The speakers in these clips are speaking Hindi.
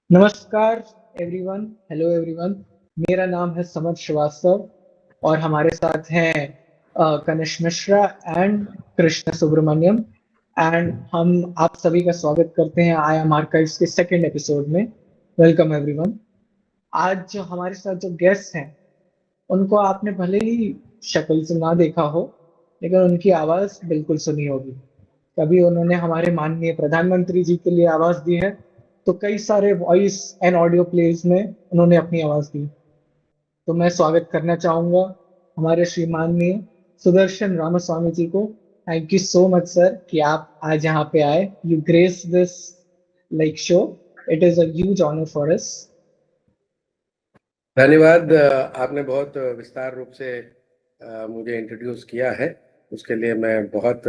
नमस्कार एवरीवन। Hello everyone. मेरा नाम है समर श्रीवास्तव और हमारे साथ हैं कनिष्क मिश्रा एंड कृष्ण सुब्रमण्यम। एंड हम आप सभी का स्वागत करते हैं आई एम आर्काइव्स के सेकंड एपिसोड में। Welcome everyone. आज जो हमारे साथ जो गेस्ट हैं उनको आपने भले ही शक्ल से ना देखा हो, लेकिन उनकी आवाज बिल्कुल सुनी होगी। कभी उन्होंने हमारे माननीय प्रधानमंत्री जी के लिए आवाज दी है, तो कई सारे वॉइस एंड ऑडियो प्लेज में उन्होंने अपनी आवाज दी। तो मैं स्वागत करना चाहूंगा हमारे श्री माननीय सुदर्शन रामास्वामी जी को। Thank you so much sir कि आप आज यहाँ पे आए। You grace this like show. It is a huge honour for us. धन्यवाद। आपने बहुत विस्तार रूप से मुझे इंट्रोड्यूस किया है, उसके लिए मैं बहुत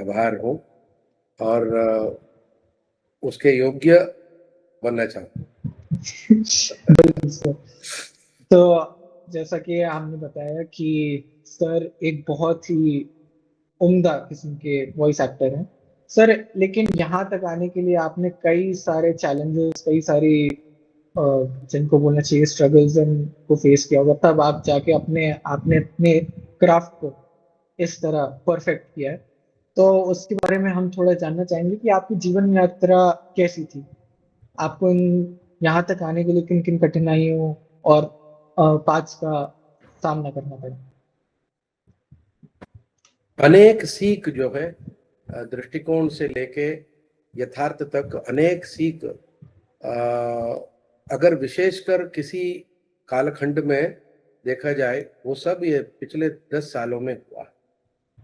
आभार हूँ और उसके योग्य बनना चाहूँ। बिल्कुल सर। तो जैसा कि हमने बताया कि सर एक बहुत ही उम्दा किस्म के वॉइस एक्टर हैं सर, लेकिन यहाँ तक आने के लिए आपने कई सारे चैलेंजेस, कई सारी जिनको बोलना चाहिए स्ट्रगल्स को फेस किया होगा, तब आप जाके आपने अपने क्राफ्ट को इस तरह परफेक्ट किया है। तो उसके बारे में हम थोड़ा जानना चाहेंगे कि आपकी जीवन यात्रा कैसी थी। आपको यहाँ तक आने के लिए किन किन कठिनाइयों और पाथ्स का सामना करना पड़ा। अनेक सीख जो है दृष्टिकोण से लेके यथार्थ तक अनेक सीख, अगर विशेषकर किसी कालखंड में देखा जाए, वो सब ये पिछले 10 सालों में हुआ।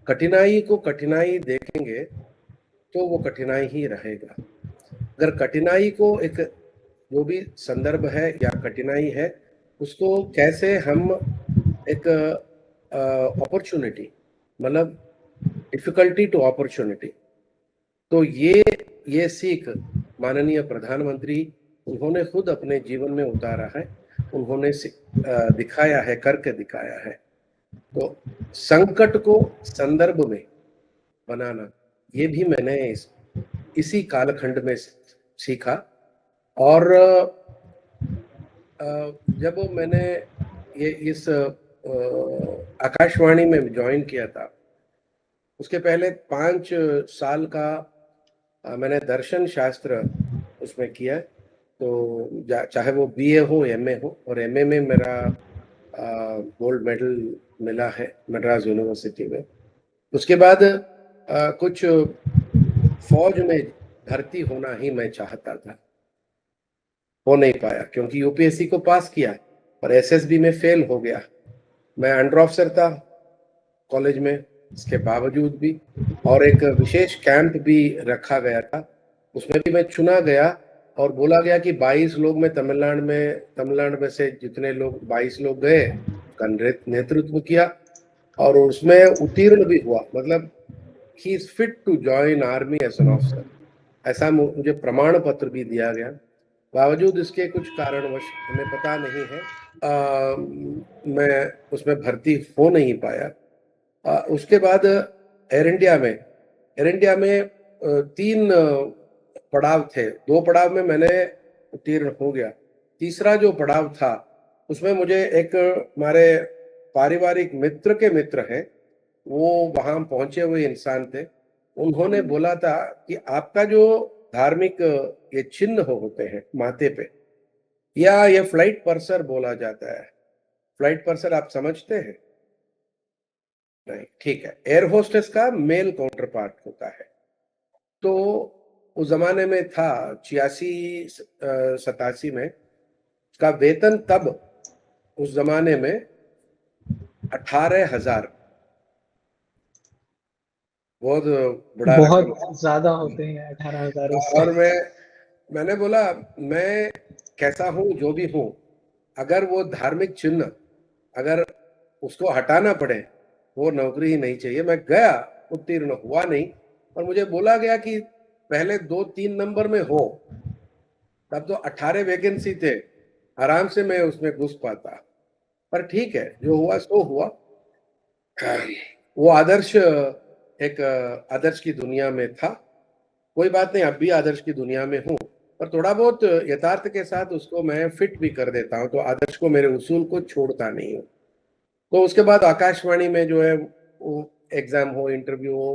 कठिनाई को कठिनाई देखेंगे तो वो कठिनाई ही रहेगा। अगर कठिनाई को एक जो भी संदर्भ है या कठिनाई है, उसको कैसे हम एक अपॉर्चुनिटी, मतलब डिफिकल्टी टू अपॉर्चुनिटी, तो ये सीख माननीय प्रधानमंत्री उन्होंने खुद अपने जीवन में उतारा है, उन्होंने दिखाया है, करके दिखाया है। तो संकट को संदर्भ में बनाना, ये भी मैंने इसी कालखंड में सीखा। और जब मैंने ये इस आकाशवाणी में ज्वाइन किया था, उसके पहले 5 साल का मैंने दर्शन शास्त्र उसमें किया। तो चाहे वो बीए हो, एमए हो, और एमए में मेरा गोल्ड मेडल मिला है मद्रास यूनिवर्सिटी में। उसके बाद कुछ फौज में भर्ती होना ही मैं चाहता था, हो नहीं पाया क्योंकि यूपीएससी को पास किया पर एसएसबी में फेल हो गया। मैं अंडर ऑफिसर था कॉलेज में, इसके बावजूद भी, और एक विशेष कैंप भी रखा गया था, उसमें भी मैं चुना गया और बोला गया कि 22 लोग में तमिलनाडु में से जितने लोग 22 लोग गए उसका नेतृत्व किया और उसमें उत्तीर्ण भी हुआ। मतलब he is fit to join army as an officer, ऐसा मुझे प्रमाण पत्र भी दिया गया। बावजूद इसके कुछ कारणवश, हमें पता नहीं है, मैं उसमें भर्ती हो नहीं पाया। उसके बाद एयर इंडिया में 3 पड़ाव थे। 2 पड़ाव में मैंने उत्तीर्ण हो गया। तीसरा जो पड़ाव था उसमें मुझे एक हमारे पारिवारिक मित्र के मित्र हैं, वो वहां पहुंचे हुए इंसान थे। उन्होंने बोला था कि आपका जो धार्मिक ये चिन्ह होते हैं माथे पे, या ये फ्लाइट पर्सर बोला जाता है। फ्लाइट पर्सर आप समझते हैं? नहीं, ठीक है। एयर होस्टेस का मेल काउंटर पार्ट होता है। तो उस जमाने में था 86-87 में, का वेतन तब उस जमाने में 18,000, बहुत बड़ा रकम है। बहुत ज्यादा होते हैं 18,000 और उससे। मैंने बोला मैं कैसा हूं, जो भी हूं, अगर वो धार्मिक चिन्ह अगर उसको हटाना पड़े, वो नौकरी ही नहीं चाहिए। मैं गया, उत्तीर्ण हुआ नहीं, और मुझे बोला गया कि पहले 2-3 नंबर में हो। तब तो 18 वैकेंसी थे, आराम से मैं उसमें घुस पाता। पर ठीक है, जो हुआ सो हुआ। वो आदर्श एक आदर्श की दुनिया में था। कोई बात नहीं, अब भी आदर्श की दुनिया में हूँ, पर थोड़ा बहुत यथार्थ के साथ उसको मैं फिट भी कर देता हूँ, तो आदर्श को, मेरे उसूल को छोड़ता नहीं हूँ। तो उसके बाद आकाशवाणी में जो है वो एग्जाम हो, इंटरव्यू हो,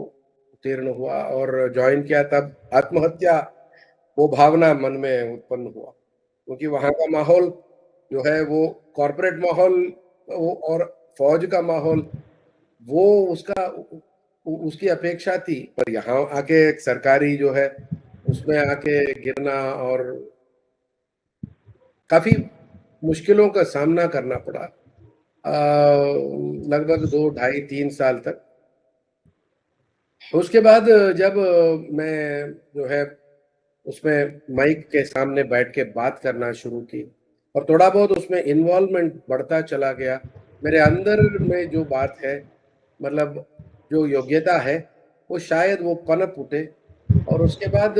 उत्तीर्ण हुआ और ज्वाइन किया, तब आत्महत्या वो भावना मन में उत्पन्न हुआ, क्योंकि वहाँ का माहौल जो है वो कॉरपोरेट माहौल, वो और फौज का माहौल, वो उसकी अपेक्षा थी, पर यहाँ आके एक सरकारी जो है उसमें आके गिरना और काफी मुश्किलों का सामना करना पड़ा, लगभग 2 ढाई 3 साल तक। उसके बाद जब मैं जो है उसमें माइक के सामने बैठ के बात करना शुरू की और थोड़ा बहुत उसमें इन्वॉल्वमेंट बढ़ता चला गया, मेरे अंदर में जो बात है, मतलब जो योग्यता है, वो शायद वो पनप उठे और उसके बाद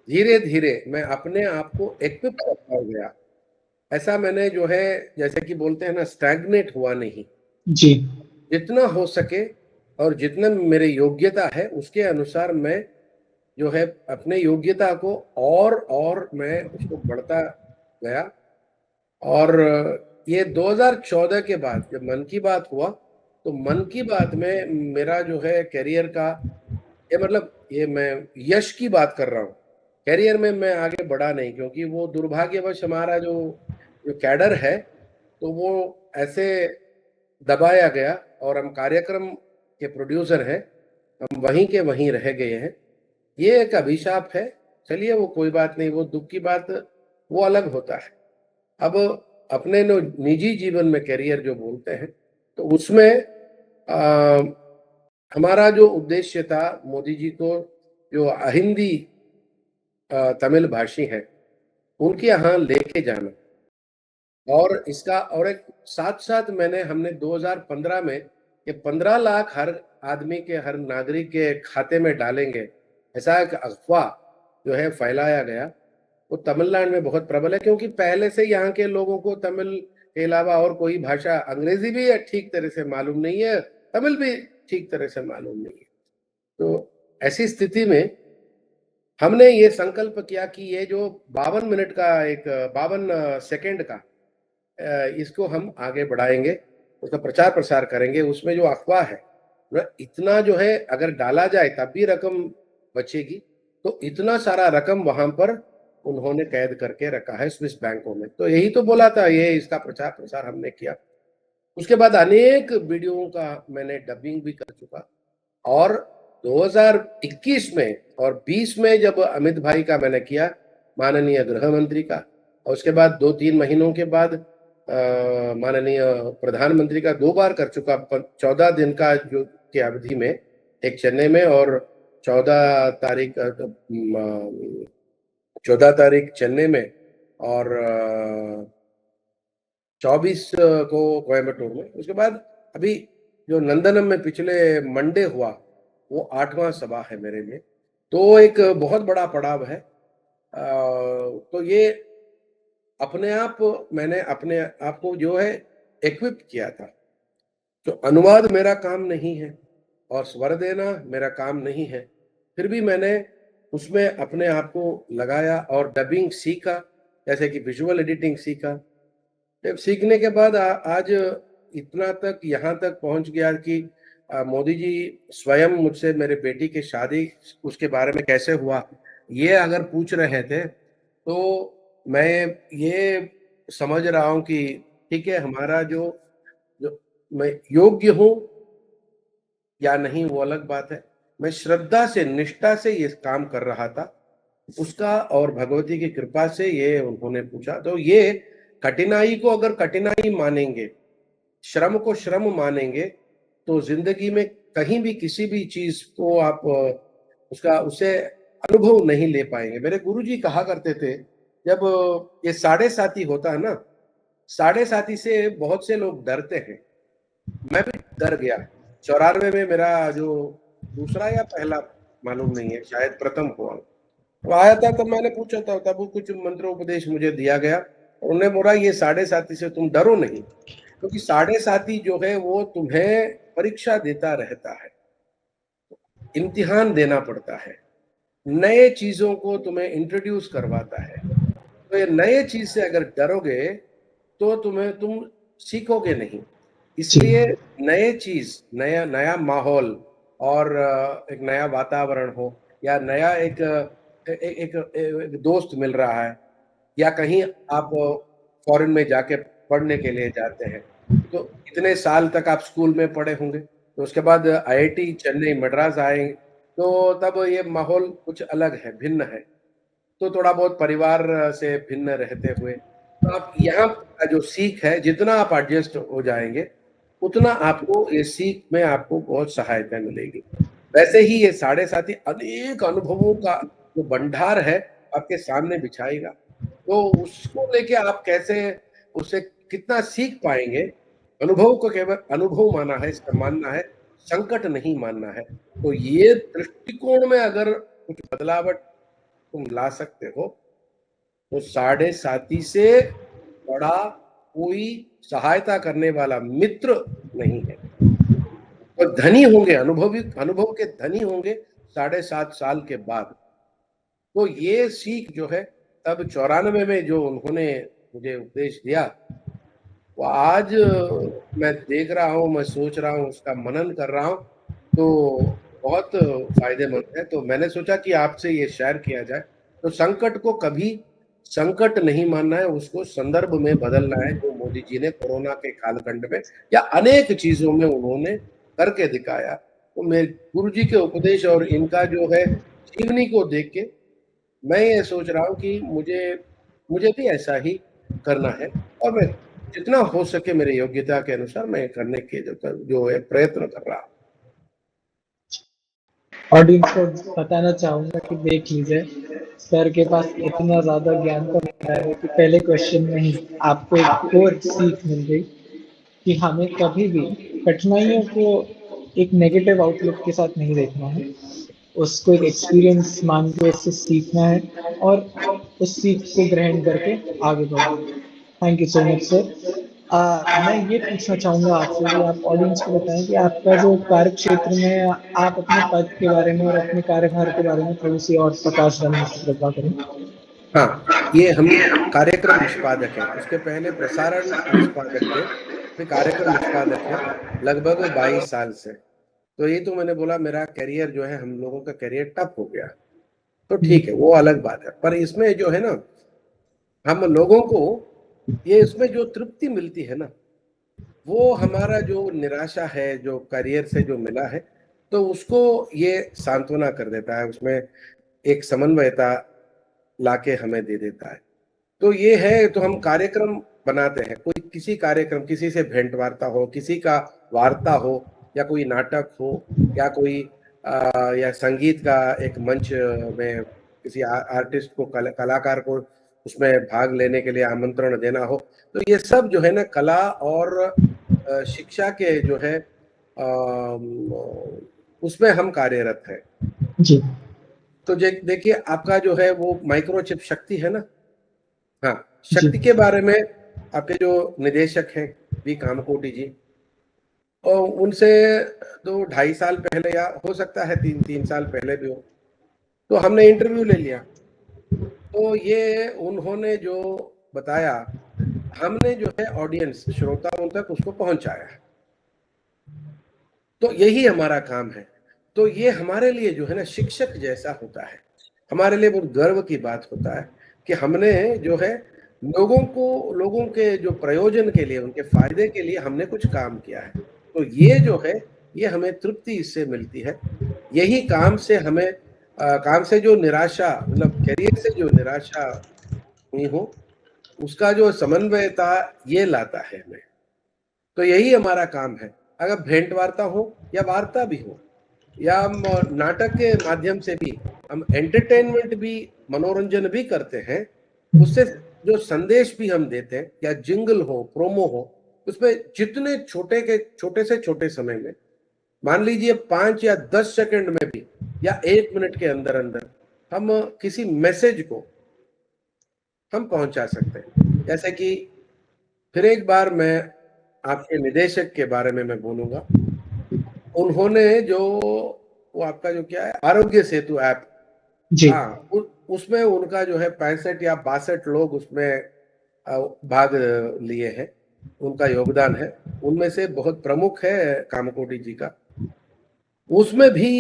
धीरे धीरे मैं अपने आप को इक्विप करता गया। ऐसा मैंने जो है, जैसे कि बोलते हैं ना, स्टैग्नेट हुआ नहीं। जी। जितना हो सके और जितना मेरे योग्यता है उसके अनुसार मैं जो है अपने योग्यता को और मैं उसको बढ़ता गया। और ये 2014 के बाद जब मन की बात हुआ, तो मन की बात में मेरा जो है करियर का, ये मतलब ये मैं यश की बात कर रहा हूँ, करियर में मैं आगे बढ़ा नहीं, क्योंकि वो दुर्भाग्यवश हमारा जो जो कैडर है, तो वो ऐसे दबाया गया और हम कार्यक्रम के प्रोड्यूसर हैं, हम वहीं के वहीं रह गए हैं। ये एक अभिशाप है। चलिए वो कोई बात नहीं, वो दुख की बात वो अलग होता है। अब अपने निजी जीवन में करियर जो बोलते हैं, तो उसमें आ, हमारा जो उद्देश्य था, मोदी जी को जो हिंदी तमिल भाषी हैं उनके यहाँ लेके जाना, और इसका और एक साथ साथ हमने 2015 में ये 15 लाख हर आदमी के, हर नागरिक के खाते में डालेंगे, ऐसा एक अफवाह जो है फैलाया गया, वो तमिलनाडु में बहुत प्रबल है, क्योंकि पहले से यहाँ के लोगों को तमिल के अलावा और कोई भाषा, अंग्रेजी भी ठीक तरह से मालूम नहीं है, तमिल भी ठीक तरह से मालूम नहीं है। तो ऐसी स्थिति में हमने ये संकल्प किया कि ये जो 52 मिनट का, एक 52 सेकंड का, इसको हम आगे बढ़ाएंगे, उसका प्रचार प्रसार करेंगे। उसमें जो अफवाह है, इतना जो है अगर डाला जाए तब भी रकम बचेगी, तो इतना सारा रकम वहां पर उन्होंने कैद करके रखा है स्विस बैंकों में। तो यही तो बोला था, ये इसका प्रचार प्रसार हमने किया। उसके बाद अनेक वीडियोओं का मैंने डबिंग भी कर चुका, और 2021 में और 20 में जब अमित भाई का मैंने किया, माननीय गृह मंत्री का, और उसके बाद 2-3 महीनों के बाद माननीय प्रधानमंत्री का 2 बार कर चुका, 14 दिन का जो की अवधि में, एक चेन्नई में और 14 तारीख चेन्नई में, और 24 को कोयम्बटूर में। उसके बाद अभी जो नंदनम में पिछले मंडे हुआ, वो 8वां सभा है मेरे लिए, तो एक बहुत बड़ा पड़ाव है। तो ये अपने आप मैंने अपने आप को जो है इक्विप किया था। तो अनुवाद मेरा काम नहीं है और स्वर देना मेरा काम नहीं है, फिर भी मैंने उसमें अपने आप को लगाया और डबिंग सीखा, जैसे कि विजुअल एडिटिंग सीखा। जब सीखने के बाद आज इतना तक, यहाँ तक पहुंच गया कि मोदी जी स्वयं मुझसे मेरे बेटी की शादी, उसके बारे में कैसे हुआ, ये अगर पूछ रहे थे, तो मैं ये समझ रहा हूँ कि ठीक है, हमारा जो जो मैं योग्य हूँ या नहीं वो अलग बात है, मैं श्रद्धा से, निष्ठा से ये काम कर रहा था, उसका और भगवती की कृपा से ये उन्होंने पूछा। तो ये कठिनाई को अगर कठिनाई मानेंगे, श्रम को श्रम मानेंगे, तो जिंदगी में कहीं भी किसी भी चीज को आप उसका उसे अनुभव नहीं ले पाएंगे। मेरे गुरुजी कहा करते थे, जब ये साढ़े साथी होता है ना, साढ़े साथी से बहुत से लोग डरते हैं, मैं भी डर गया। 94 में मेरा जो दूसरा या पहला मालूम नहीं है, शायद प्रथम हुआ, तो आया था, तब मैंने पूछा था, तब कुछ मंत्रोपदेश मुझे दिया गया, और उन्हें बोला ये साढ़े साथी से तुम डरो नहीं, क्योंकि साढ़े साथी जो है वो तुम्हें परीक्षा देता रहता है, इम्तिहान देना पड़ता है। नए चीजों को तुम्हें इंट्रोड्यूस करवाता है। तो ये नए चीज से अगर डरोगे तो तुम सीखोगे नहीं। जी इसलिए नए चीज, नया नया माहौल और एक नया वातावरण हो, या नया एक दोस्त मिल रहा है, या कहीं आप फॉरेन में जाके पढ़ने के लिए जाते हैं, तो इतने साल तक आप स्कूल में पढ़े होंगे, तो उसके बाद आईआईटी चेन्नई मद्रास आए, तो तब ये माहौल कुछ अलग है, भिन्न है। तो थोड़ा बहुत परिवार से भिन्न रहते हुए, तो आप यहाँ का जो सीख है, जितना आप एडजस्ट हो जाएंगे उतना आपको ये सीख में आपको बहुत सहायता मिलेगी। वैसे ही ये साढ़े साथी अनेक अनुभवों का जो भंडार है आपके सामने बिछाएगा, तो उसको लेके आप कैसे उससे कितना सीख पाएंगे। अनुभव को केवल अनुभव माना है, इसका मानना है, संकट नहीं मानना है। तो ये दृष्टिकोण में अगर कुछ बदलावट तुम ला सकते हो, तो साढ़े साथी से बड़ा कोई सहायता करने वाला मित्र नहीं है। तो धनी होंगे, अनुभव के धनी होंगे 7.5 साल के बाद। तो ये सीख जो है, तब 94 में जो उन्होंने मुझे उपदेश दिया, वो आज मैं देख रहा हूँ, मैं सोच रहा हूँ, उसका मनन कर रहा हूँ, तो बहुत फायदेमंद है। तो मैंने सोचा कि आपसे ये शेयर किया जाए। तो संकट को कभी संकट नहीं मानना है, उसको संदर्भ में बदलना है, जो मोदी जी ने कोरोना के कालखंड में या अनेक चीजों में उन्होंने करके दिखाया। तो मेरे गुरु जी के उपदेश और इनका जो है जीवनी को देख के मैं ये सोच रहा हूँ कि मुझे मुझे भी ऐसा ही करना है, और मैं जितना हो सके मेरे योग्यता के अनुसार मैं करने के जो है प्रयत्न कर रहा हूँ। ऑडियंस को बताना चाहूंगा कि देख लीजिए, सर के पास इतना ज्यादा ज्ञान का भंडार है कि पहले क्वेश्चन में ही आपको एक और सीख मिल गई कि हमें कभी भी कठिनाइयों को एक नेगेटिव आउटलुक के साथ नहीं देखना है, उसको एक एक्सपीरियंस मान के उससे सीखना है और उस सीख को ग्रहण करके आगे बढ़ना है। Thank you so much sir. मैं ये पूछना चाहूंगा आपसे कि आप ऑडियंस को बताएं कि आपका जो कार्य क्षेत्र में आप अपने पद के बारे में और अपने कार्यभार के बारे में थोड़ी सी और प्रकाश डालने की कृपा करें। हाँ, ये हम कार्यक्रम निष्पादक हैं, उसके पहले प्रसारण निष्पादक थे, फिर कार्यक्रम निष्पादक हैं लगभग 22 साल से। तो ये तो मैंने बोला मेरा करियर जो है, हम लोगों का करियर टफ हो गया, तो ठीक है, वो अलग बात है। पर इसमें जो है ना, हम लोगों को ये इसमें जो तृप्ति मिलती है ना, वो हमारा जो निराशा है, जो करियर से जो मिला है, तो उसको ये सांत्वना कर देता है, उसमें एक समन्वयता लाके हमें दे देता है। तो ये है, तो हम कार्यक्रम बनाते हैं, कोई किसी कार्यक्रम, किसी से भेंट वार्ता हो, किसी का वार्ता हो, या कोई नाटक हो, या कोई या संगीत का एक मंच में किसी आर्टिस्ट को, कलाकार को उसमें भाग लेने के लिए आमंत्रण देना हो, तो ये सब जो है ना, कला और शिक्षा के जो है उसमें हम कार्यरत हैं। जी तो देखिए, आपका जो है वो माइक्रोचिप शक्ति है ना। हाँ, जी शक्ति के बारे में आपके जो निदेशक हैं वी कामकोटि जी, और उनसे 2-2.5 साल पहले, या हो सकता है 3-3 साल पहले भी हो, तो हमने इंटरव्यू ले लिया। तो ये उन्होंने जो बताया, हमने जो है ऑडियंस, श्रोताओं तक उसको पहुंचाया। तो यही हमारा काम है। तो ये हमारे लिए जो है ना, शिक्षक जैसा होता है, हमारे लिए बहुत गर्व की बात होता है कि हमने जो है लोगों के जो प्रयोजन के लिए, उनके फायदे के लिए हमने कुछ काम किया है। तो ये जो है, ये हमें तृप्ति इससे मिलती है। यही काम से हमें काम से जो निराशा, मतलब करियर से जो निराशा हुई हो, उसका जो समन्वयता ये लाता है हमें। तो यही हमारा काम है। अगर भेंट वार्ता हो या वार्ता भी हो, या हम नाटक के माध्यम से भी हम एंटरटेनमेंट भी, मनोरंजन भी करते हैं, उससे जो संदेश भी हम देते हैं, या जिंगल हो, प्रोमो हो, उसमें जितने छोटे से छोटे समय में, मान लीजिए 5 या 10 सेकंड में भी, या 1 मिनट के अंदर अंदर हम किसी मैसेज को हम पहुंचा सकते हैं। जैसे कि फिर एक बार मैं आपके निदेशक के बारे में मैं बोलूंगा। उन्होंने जो, वो आपका जो क्या है, आरोग्य सेतु ऐप, जी। हाँ, उसमें उनका जो है 65 या 62 लोग उसमें भाग लिए हैं, उनका योगदान है। उनमें से बहुत प्रमुख है कामकोटि जी का। उसमें भी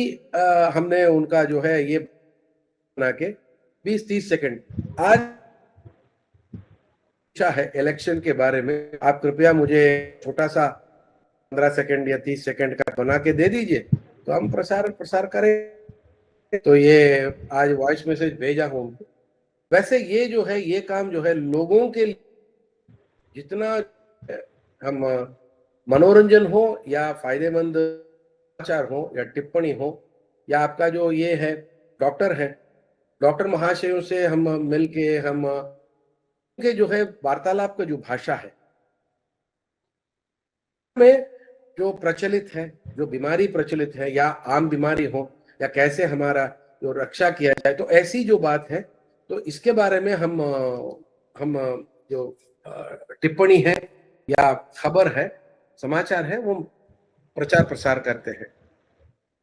हमने उनका जो है ये बना के 20-30 सेकंड आज पूछा है इलेक्शन के बारे में, आप कृपया मुझे छोटा सा 15 सेकंड या 30 सेकंड का बना के दे दीजिए, तो हम प्रसार प्रसार करें। तो ये आज वॉइस मैसेज भेजा हूं उनको। वैसे ये जो है ये काम जो है लोगों के लिए जितना हम मनोरंजन हो या फायदेमंद समाचार हो या टिप्पणी हो या आपका जो ये है डॉक्टर है, डॉक्टर महाशयों से हम मिलके हम के जो है वार्तालाप का जो भाषा है में जो प्रचलित है, जो बीमारी प्रचलित है या आम बीमारी हो या कैसे हमारा जो रक्षा किया जाए, तो ऐसी जो बात है तो इसके बारे में हम जो टिप्पणी है या खबर है, समाचार है, वो प्रचार प्रसार करते हैं।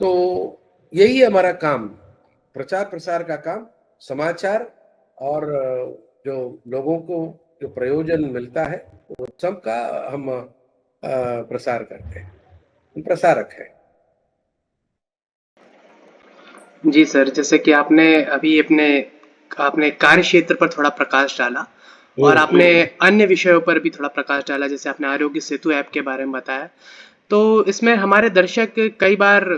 तो यही हमारा काम, प्रचार प्रसार का काम, समाचार और जो लोगों को जो प्रयोजन मिलता है वो सबका हम प्रसार करते हैं, हम प्रसारक हैं। जी सर, जैसे कि आपने अभी अपने आपने कार्य क्षेत्र पर थोड़ा प्रकाश डाला और आपने अन्य विषयों पर भी थोड़ा प्रकाश डाला, जैसे आपने आरोग्य सेतु ऐप के बारे में बताया। तो इसमें हमारे दर्शक कई बार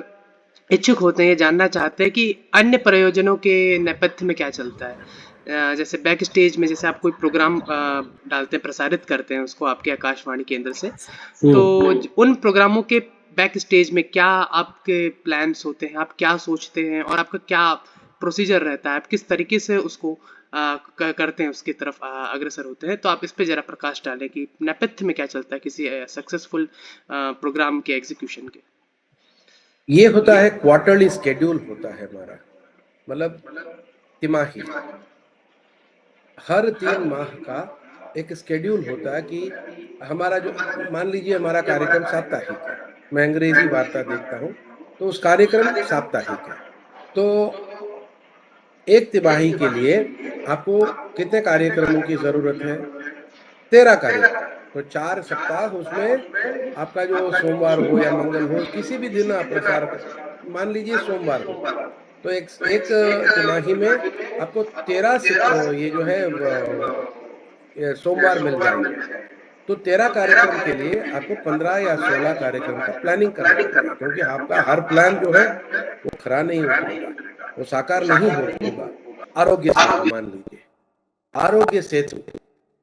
इच्छुक होते हैं, ये जानना चाहते हैं कि अन्य प्रयोजनों के नेपथ्य में क्या चलता है। जैसे बैक स्टेज में जैसे आप कोई प्रोग्राम डालते हैं, प्रसारित करते हैं उसको आपके आकाशवाणी केंद्र से, तो उन प्रोग्रामों के बैक स्टेज में क्या आपके प्लान्स होते हैं, आप क्या सोचते हैं और आपका क्या प्रोसीजर रहता है, आप किस तरीके से उसको करते हैं, उसकी तरफ अग्रसर होते हैं। तो आप इस पे जरा प्रकाश डालें कि नेपथ्य में क्या चलता है किसी सक्सेसफुल प्रोग्राम के एग्जीक्यूशन के। ये होता है क्वार्टरली स्केड्यूल होता है हमारा, मतलब तिमाही, हर 3 माह का एक स्केड्यूल होता है कि हमारा जो, मान लीजिए हमारा कार्यक्रम साप्ताहिक है, मैं अंग्रेजी वार्ता देखता हूँ, तो उस कार्यक्रम साप्ताहिक है, तो एक तिमाही के लिए आपको कितने कार्यक्रमों की जरूरत है? 13 कार्यक्रम। तो 4 सप्ताह उसमें आपका जो सोमवार हो या मंगल हो, किसी भी दिन आप प्रसार मान लीजिए सोमवार हो, तो एक तिमाही में आपको 13 ये जो है ये सोमवार मिल जाएंगे। तो 13 कार्यक्रम के लिए आपको 15 या 16 कार्यक्रम का प्लानिंग करना पड़ेगा, क्योंकि आपका हर प्लान जो है वो खरा नहीं उतरेगा, वो साकार नहीं होगा। आरोग्य सेतु मान लीजिए, आरोग्य सेतु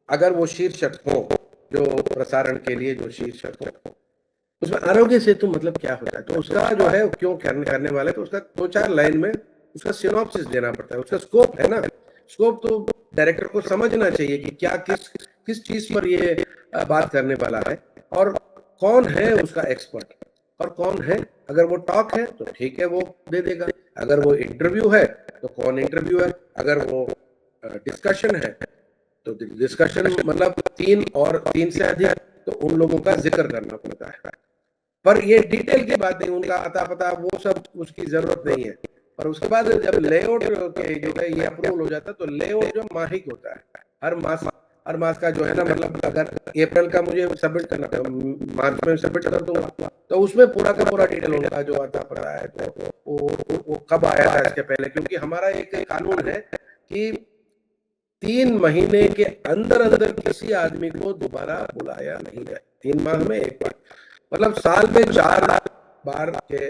अगर वो शीर्षक हो, जो प्रसारण के लिए जो शीर्षक हो, उसमें आरोग्य सेतु मतलब क्या होता है, तो उसका जो है क्यों करने वाले, तो उसका 2-4 लाइन में उसका सिनॉप्सिस देना पड़ता है। उसका स्कोप है ना, स्कोप तो डायरेक्टर को समझना चाहिए कि क्या किस किस चीज पर ये बात करने वाला है और कौन है उसका एक्सपर्ट और कौन है। अगर वो टॉक है तो ठीक है, वो दे देगा। अगर वो इंटरव्यू है तो कौन इंटरव्यू है। अगर वो डिस्कशन है तो डिस्कशन मतलब 3 और 3 से अधिक, तो उन लोगों का जिक्र करना पड़ता है। पर ये डिटेल की बात नहीं, उनका अता पता वो सब उसकी जरूरत नहीं है। और उसके बाद जब लेआउट के जो है ये अप्रूवल हो जाता है, तो लेआउट जो माहिक होता है, हर मास का जो है ना, मतलब अगर अप्रैल का मुझे सबमिट करना है, मार्च में सबमिट कर दूंगा, तो उसमें पूरा का पूरा डिटेल होगा जो आता पड़ा है, तो वो कब आया था इसके पहले, क्योंकि हमारा एक कानून है कि 3 महीने के अंदर अंदर किसी आदमी को दोबारा बुलाया नहीं जाए। 3 माह में एक बार, मतलब साल में 4 बार के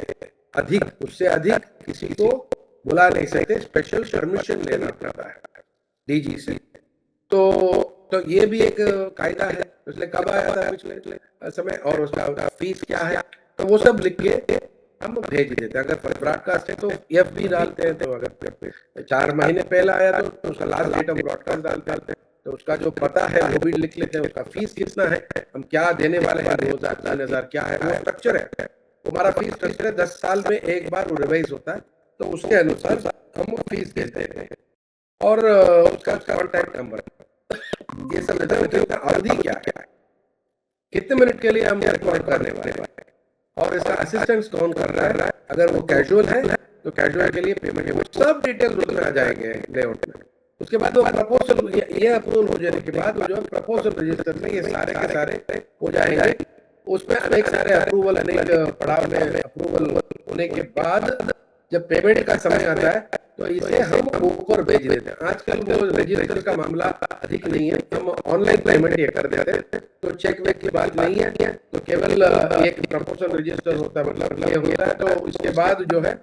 अधिक, उससे अधिक किसी को बुला नहीं सकते, स्पेशल परमिशन लेना पड़ता है डीजी से। तो ये भी एक कायदा है। इसलिए कब आया था पिछले समय और उसका फीस क्या है, तो वो सब लिख के हम भेज देते हैं। अगर ब्रॉडकास्ट है तो एफ भी डालते हैं, तो अगर 4 महीने पहले आया तो उसका लास्ट डेट हम ब्रॉडकास्ट डालते हैं, तो उसका जो पता है वो भी लिख लेते हैं। उसका फीस कितना है, हम क्या देने वाले हैं, 2000 3000 क्या है, वो स्ट्रक्चर है। हमारा फीस स्ट्रक्चर है, 10 साल में एक बार रिवाइज होता है, तो उसके अनुसार हम फीस देते हैं। और उसका कॉन्टैक्ट नंबर, ये सब अवधि क्या है, कितने मिनट के लिए हम रिकॉर्ड करने वाले हैं, और इसका असिस्टेंस कौन कर रहा है। अगर वो कैजुअल है तो कैजुअल के लिए पेमेंट है, वो सब डिटेल्स उसमें आ जाएंगे लेआउट में। उसके बाद वो प्रपोजल, ये अप्रूवल हो जाने के बाद जो प्रपोजल रजिस्टर में ये सारे के सारे हो जाएंगे। उसमें अनेक सारे अप्रूवल, अनेक पड़ाव में अप्रूवल होने के बाद जब पेमेंट का समय आता है तो इसे हम ऊपर भेज देते हैं। आजकल वो रजिस्टर का मामला अधिक नहीं है, हम ऑनलाइन पेमेंट ये कर देते हैं, तो चेक वेक की बात नहीं है, तो केवल एक प्रपोजल रजिस्टर होता है, मतलब ये होता है। तो इसके बाद जो है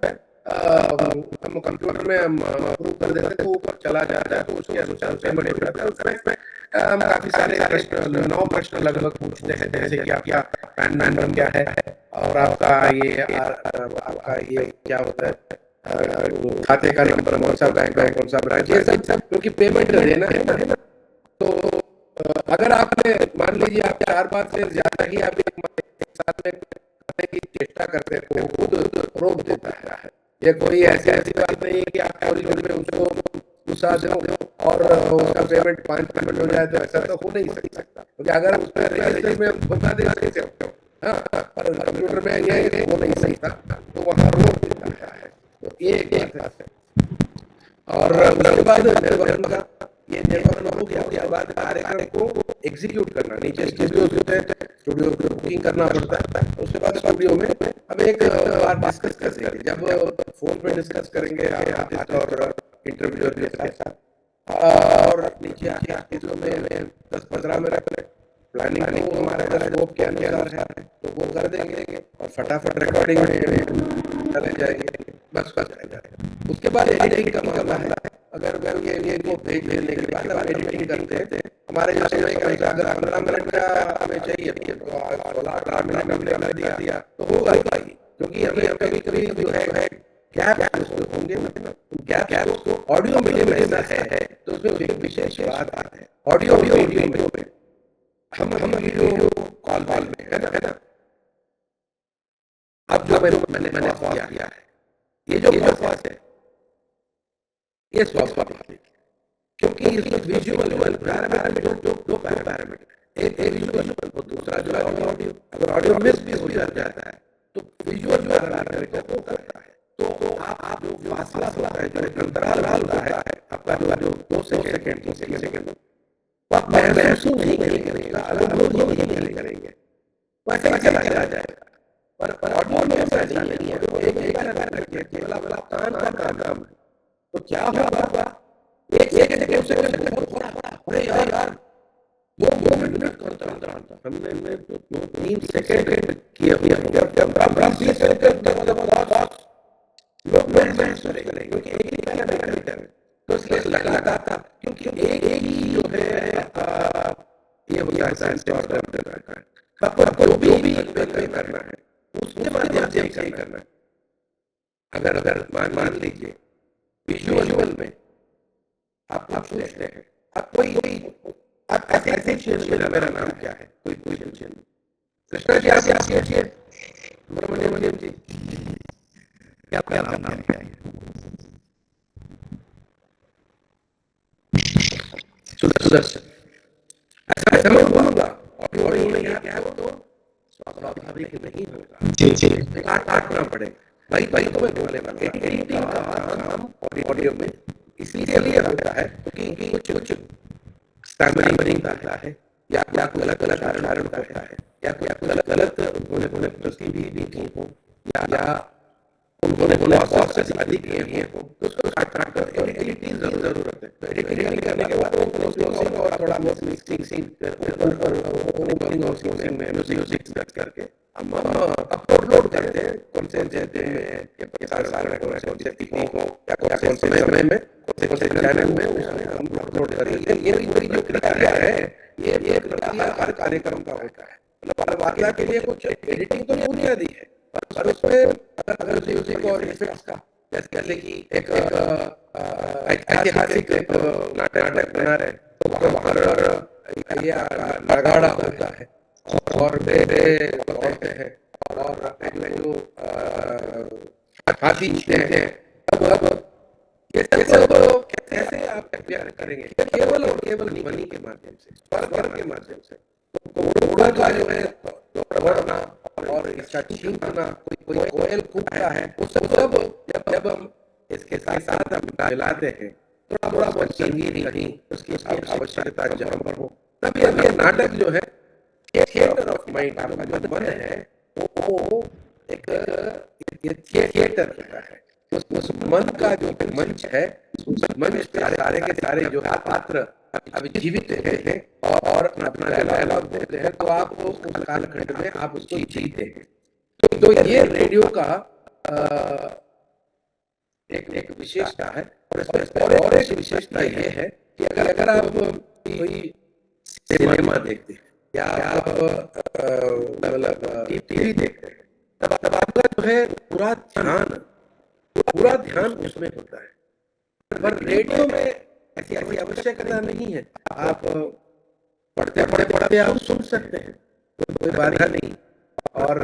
हम कंप्यूटर में हम अप्रूव कर देते हैं, तो ऊपर चला जाता है, तो उसके अनुसार पेमेंट हो जाता है। उसमें हम काफी सारे प्रश्न, 9 प्रश्न लगभग पूछते हैं, जैसे कि आपका पैन नंबर क्या है, और आपका ये क्या होता है, खाते का नंबर, कौन सा बैंक है, कौन सा ब्रांच, ये सब क्योंकि पेमेंट देना है ना। तो अगर आपने मान लीजिए आप 4-5 से ज्यादा ही आप एक साल में करने की चेष्टा करते हैं तो खुद रोक देता है। ये कोई ऐसी बात नहीं है कि आप ओरिजिन में उसको घुसा दो और उसका पेमेंट 5 पेमेंट हो जाए, तो ऐसा तो हो नहीं सकता, क्योंकि अगर उसमें रजिस्टर में बता दे सकते हो, हाँ, पर कंप्यूटर में ये हो नहीं सकता, तो वहाँ रोक देता है। तो ये एक बात है। और उसके बाद नेटवर्क हो गया बाद कार्यक्रम को एग्जीक्यूट करना, नीचे स्टूडियो बुकिंग करना पड़ता है। उसके बाद स्टूडियो में अब एक बार डिस्कस करेंगे, जब फोन पे डिस्कस करेंगे और इंटरव्यूअर के साथ, और नीचे आके चीजों में 10-15 मिनट प्लानिंग को हमारे स्कोप के अनुसार है तो वो कर देंगे और फटाफट रिकॉर्डिंग में चले जाएंगे, बस रह जाएगा। उसके बाद एडिटिंग का मामला है। अगर ये को भेज देने के बाद हम एडिटिंग करते हैं, हमारे जो समय का अगर 15 मिनट का हमें चाहिए तो 16-18 मिनट हमने कर दिया तो होगा ही, क्योंकि हमें कभी जो है गैप होंगे, गैप उसको ऑडियो मीडियम है तो उसमें विशेष बात है। ऑडियो में हम वीडियो कॉल में है ना, अब जो मैंने किया है, ये जो बकवास है ये स्वाभाविक, क्योंकि इसमें विजुअल पैरामीटर दो पैरामीटर, एक विजुअल और दूसरा जो है ऑडियो। अगर ऑडियो मिस हो जाता है तो विजुअल पैरामीटर को करता है, तो आप जो फासला होता है, जो अंतराल होता है आपका, जो 2 सेकंड 3 सेकंड, वो आप महसूस नहीं करेंगे, अनुभव नहीं करेंगे, वैसे ही चला जाएगा। पर ऑडियो में ऐसा नहीं है, तो एक वाला कान का काम है। तो क्या होगा, एक जगह से अरे यार 2 मिनट करता हमने तो 3 सेकंड किया, लोग महसूस करेंगे, क्योंकि एक ही पैरामीटर है, तो इसलिए लगा था, क्योंकि एक ही जो है ये होता है साइंस और जो भी करना है उसके माध्यम से करना है। अगर मान लीजिए विजुअल में आप सोचते हैं, आप कोई आप ऐसे मेरा नाम क्या है, कोई टेंशन, कृष्णा जी आप सुब्रमण्यम जी क्या नाम क्या है, सुदर्शन, ऐसा मैं बोलूंगा और ये क्या हो तो स्वाभाविक नहीं होगा, जी काटना पड़े भाई तुम्हें बोलने वाले। एडिटिंग का काम ऑडियो में इसलिए होता है क्योंकि कुछ स्टैमरिंग होता है, या कोई गलत कारण होता है, या कोई गलत उन्होंने प्रस्तुति भी की हो, या उन्होंने बहुत से अधिक किए हो, तो उसको काट एडिटिंग जरूरत है। तो एडिटिंग करने के बाद क्लोजिंग और थोड़ा बहुत मिक्सिंग में म्यूजिक करके हम अपलोड करते हैं, कौन से सारे कौन से तकनीकों या कौन से समय में कौन से चैनल में हम अपलोड करेंगे। ये पूरी जो प्रक्रिया है ये प्रक्रिया हर कार्यक्रम का होता है। मतलब वाकया के लिए कुछ एडिटिंग तो बुनियादी है, पर उसमें अगर म्यूजिक और इफेक्ट्स का जैसे कि एक ऐतिहासिक नाटक बना रहे तो वहाँ नगाड़ा होता है और बेटे होते हैं और जो हाथी हैं, अब ये सब कैसे आप प्यार करेंगे, केवल और केवल ध्वनि के माध्यम से, स्वर के माध्यम से। तो घोड़ा का जो है दौड़ना और इसका छींकना, कोई कोयल कूदता है, वो सब जब जब हम इसके साथ साथ हम मिलाते हैं थोड़ा बहुत संगीत कहीं उसकी आवश्यकता जहाँ पर हो, तब ये नाटक जो है थिएटर ऑफ माइंड का जो मन है वो एक थिएटर होता है। उस मन का जो मंच है, उस मंच पे सारे के सारे जो पात्र अभी जीवित हैं और अपना डायलॉग देते हैं, तो आप उस कालखंड में आप उसको जीते हैं। तो ये रेडियो का एक विशेषता है। और एक विशेषता ये है कि अगर आप कोई सिनेमा देखते हैं या आप मतलब टीवी देखते हैं, तब आपका जो है पूरा ध्यान उसमें होता है। पर रेडियो में ऐसी आवश्यकता नहीं है। आप पढ़ते आप सुन सकते हैं, कोई बाधा नहीं। और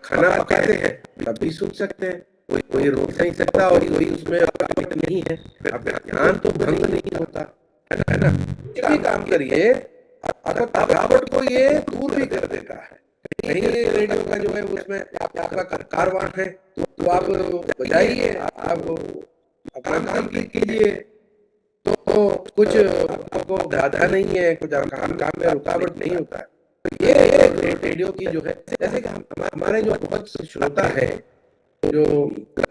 खाना पकाते हैं तब भी सुन सकते हैं, कोई रोक नहीं सकता और कोई उसमें रुकावट नहीं है। आपका ध्यान तो भंग नहीं होता है ना। कुछ भी काम करिए, आपका थकावट को ये दूर भी कर देता है। कहीं रेडियो का जो है उसमें आपका कारवां है तो आप बजाइए, आप अपना काम कीजिए, तो कुछ आपको बाधा नहीं है, कुछ काम में रुकावट नहीं होता है। ये रेडियो की जो है, जैसे कि हमारे जो बहुत से श्रोता है जो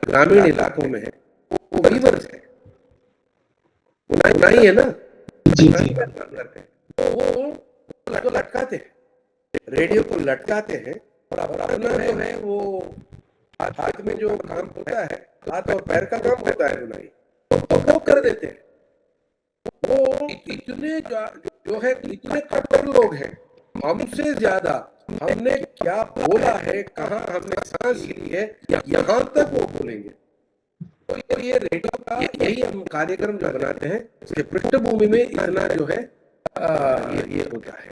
ग्रामीण इलाकों में है, वो वीवर्स है, नहीं है ना जी करते हैं, तो वो लटकाते हैं, रेडियो को लटकाते हैं और अपना जो है वो हाथ में जो काम होता है, हाथ और पैर का काम होता है बुनाई, तो वो कर देते हैं। वो इतने जो है इतने कट्टर लोग हैं, हमसे ज्यादा हमने क्या बोला है, कहाँ हमने सांस ली है, यहाँ तक वो बोलेंगे। तो ये रेडियो का यही हम कार्यक्रम जो बनाते हैं, इसके पृष्ठभूमि में इतना जो है ये होता है,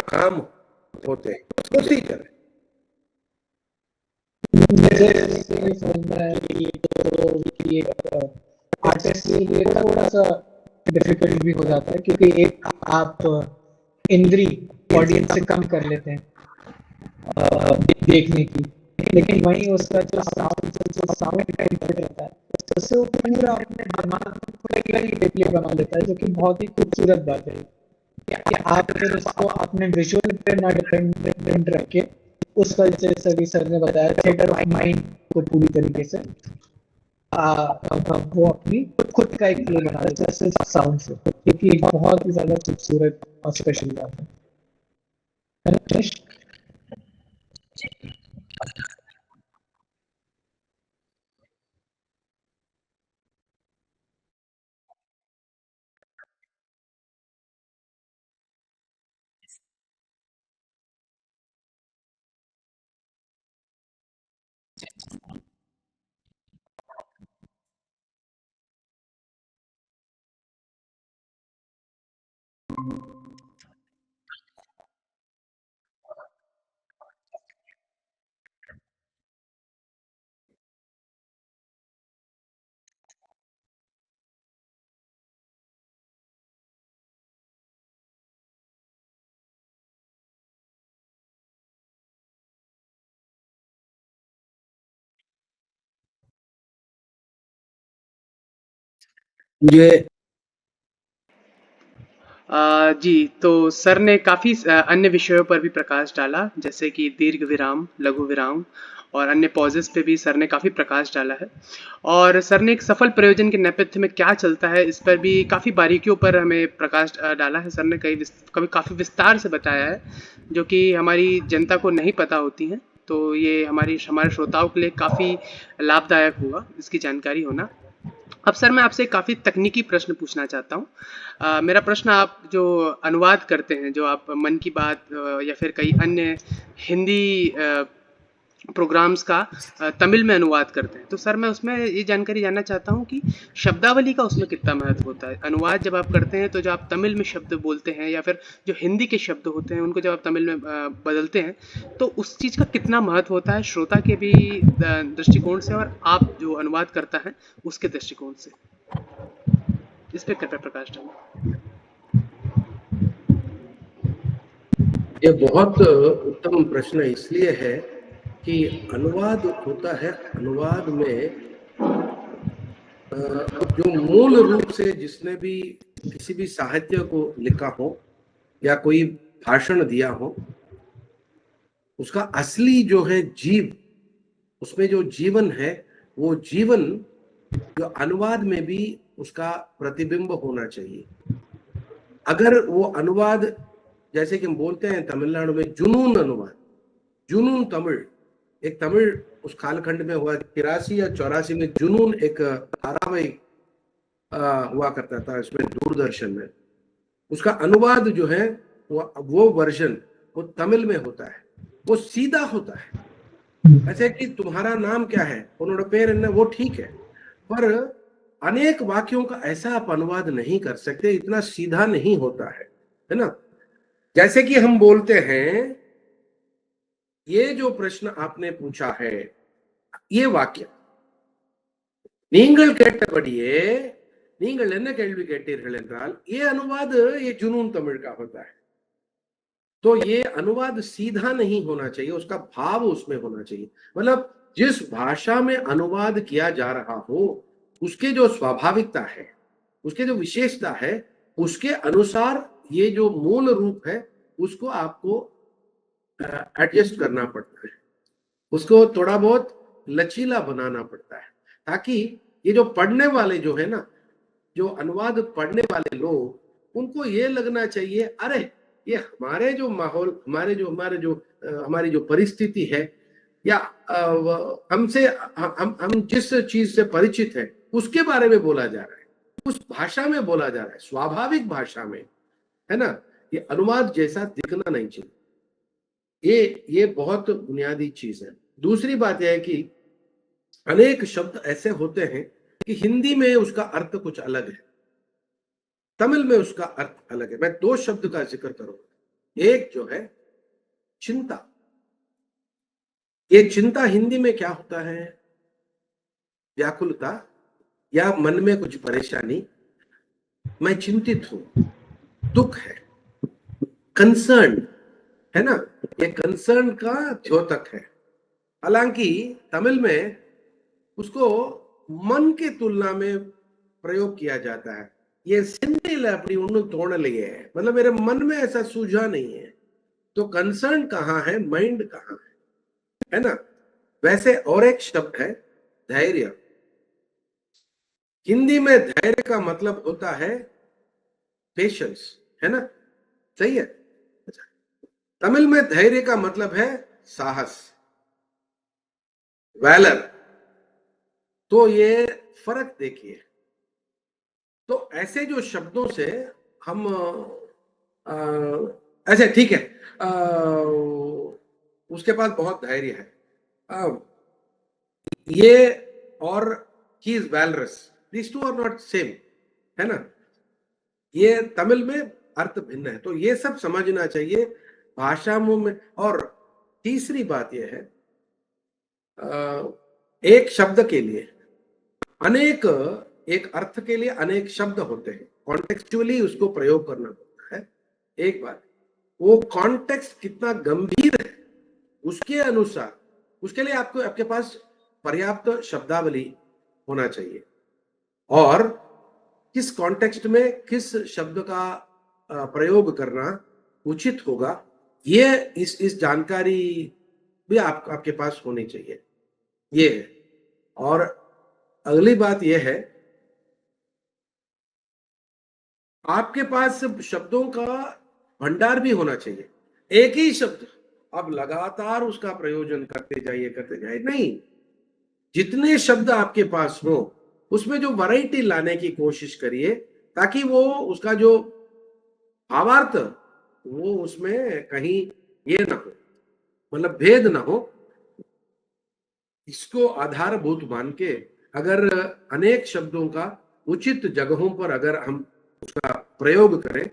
काम होते हैं उसी तरह। आर्टिस्ट के लिए थोड़ा सा डिफिकल्ट भी हो जाता है, क्योंकि एक आप इंद्री ऑडियंस से कम कर लेते हैं देखने की, लेकिन वहीं उसका जो साउंड का इम्पैक्ट रहता है, उससे वो पूरा अपने दिमाग में पूरा ही डिस्प्ले बना लेता है, जो कि बहुत ही खूबसूरत बात है कि आप फिर उसको अपने विजुअल पे ना डिपेंडेंट रख के, उस वजह से सभी सर ने बताया थिएटर ऑफ माइंड को पूरी तरीके से वो अपनी खुद का एक प्ले बना देता है सिर्फ साउंड से, क्योंकि बहुत ही ज्यादा खूबसूरत और स्पेशल बात है। ये जी, तो सर ने काफ़ी अन्य विषयों पर भी प्रकाश डाला, जैसे कि दीर्घ विराम, लघु विराम और अन्य पॉजेस पे भी सर ने काफ़ी प्रकाश डाला है। और सर ने एक सफल प्रयोजन के नेपथ्य में क्या चलता है, इस पर भी काफ़ी बारीकियों पर हमें प्रकाश डाला है। सर ने कभी काफ़ी विस्तार से बताया है, जो कि हमारी जनता को नहीं पता होती हैं। तो ये हमारे श्रोताओं के लिए काफ़ी लाभदायक हुआ इसकी जानकारी होना। अब सर मैं आपसे काफ़ी तकनीकी प्रश्न पूछना चाहता हूँ। मेरा प्रश्न, आप जो अनुवाद करते हैं, जो आप मन की बात या फिर कई अन्य हिंदी प्रोग्राम्स का तमिल में अनुवाद करते हैं, तो सर मैं उसमें ये जानकारी जानना चाहता हूँ कि शब्दावली का उसमें कितना महत्व होता है। अनुवाद जब आप करते हैं तो जो आप तमिल में शब्द बोलते हैं या फिर जो हिंदी के शब्द होते हैं उनको जब आप तमिल में बदलते हैं, तो उस चीज़ का कितना महत्व होता है श्रोता के भी दृष्टिकोण से और आप जो अनुवाद करता है उसके दृष्टिकोण से, इस पर कृपया प्रकाश डालें। ये बहुत उत्तम प्रश्न इसलिए है कि अनुवाद होता है, अनुवाद में जो मूल रूप से जिसने भी किसी भी साहित्य को लिखा हो या कोई भाषण दिया हो, उसका असली जो है जीव, उसमें जो जीवन है, वो जीवन जो अनुवाद में भी उसका प्रतिबिंब होना चाहिए। अगर वो अनुवाद, जैसे कि हम बोलते हैं तमिलनाडु में जुनून अनुवाद, जुनून तमिल, एक तमिल उस कालखंड में हुआ 83 या 84 में जुनून एक धारावाहिक हुआ करता था इसमें दूरदर्शन में। उसका अनुवाद जो है वो वर्जन वो तमिल में होता है, वो सीधा होता है। ऐसे कि तुम्हारा नाम क्या है, उन्होंने पेर, वो ठीक है, पर अनेक वाक्यों का ऐसा आप अनुवाद नहीं कर सकते, इतना सीधा नहीं होता है ना। जैसे कि हम बोलते हैं, ये जो प्रश्न आपने पूछा है, ये वाक्य, நீங்கள் கேட்டபடியே நீங்கள் என்ன கேள்வி கேட்டீர்கள் என்றாल, ये अनुवाद ये जुनून तमिल का होता है। तो ये अनुवाद सीधा नहीं होना चाहिए, उसका भाव उसमें होना चाहिए। मतलब जिस भाषा में अनुवाद किया जा रहा हो, उसके जो स्वाभाविकता है, उसके जो विशेषता है, उसके अनुसार ये जो मूल रूप है उसको आपको एडजस्ट करना पड़ता है, उसको थोड़ा बहुत लचीला बनाना पड़ता है, ताकि ये जो पढ़ने वाले जो है ना, जो अनुवाद पढ़ने वाले लोग, उनको ये लगना चाहिए, अरे ये हमारे जो माहौल, हमारी जो परिस्थिति है, या हमसे हम जिस चीज से परिचित है उसके बारे में बोला जा रहा है, उस भाषा में बोला जा रहा है, स्वाभाविक भाषा में, है ना। ये अनुवाद जैसा दिखना नहीं चाहिए। ये बहुत बुनियादी चीज है। दूसरी बात यह है कि अनेक शब्द ऐसे होते हैं कि हिंदी में उसका अर्थ कुछ अलग है, तमिल में उसका अर्थ अलग है। मैं दो शब्द का जिक्र करूंगा। एक जो है चिंता, ये चिंता हिंदी में क्या होता है, व्याकुलता या मन में कुछ परेशानी, मैं चिंतित हूं, दुख है, कंसर्न है ना, ये कंसर्न का द्योतक है। हालांकि तमिल में उसको मन के तुलना में प्रयोग किया जाता है। ये सिंपल अपनी उन्होंने तोड़ लिए है, मतलब मेरे मन में ऐसा सूझा नहीं है, तो कंसर्न कहाँ है, माइंड कहाँ है ना। वैसे और एक शब्द है धैर्य। हिंदी में धैर्य का मतलब होता है पेशेंस, है ना, सही है। तमिल में धैर्य का मतलब है साहस, वैलर। तो ये फर्क देखिए। तो ऐसे जो शब्दों से हम ऐसे ठीक है, उसके पास बहुत धैर्य है, ये और he is valorous, this two are not same, है ना। ये तमिल में अर्थ भिन्न है, तो ये सब समझना चाहिए भाषा में। और तीसरी बात यह है, एक शब्द के लिए अनेक, एक अर्थ के लिए अनेक शब्द होते हैं, कॉन्टेक्चुअली उसको प्रयोग करना पड़ता है। एक बात, वो कॉन्टेक्स्ट कितना गंभीर है उसके अनुसार, उसके लिए आपको, आपके पास पर्याप्त शब्दावली होना चाहिए, और किस कॉन्टेक्स्ट में किस शब्द का प्रयोग करना उचित होगा, ये इस जानकारी भी आपके पास होनी चाहिए, ये है। और अगली बात यह है, आपके पास शब्दों का भंडार भी होना चाहिए। एक ही शब्द अब लगातार उसका प्रयोजन करते जाइए नहीं, जितने शब्द आपके पास हो उसमें जो वैरायटी लाने की कोशिश करिए, ताकि वो उसका जो भावार्थ वो उसमें कहीं ये ना हो, मतलब भेद ना हो। इसको आधारभूत मान के अगर अनेक शब्दों का उचित जगहों पर अगर हम उसका प्रयोग करें,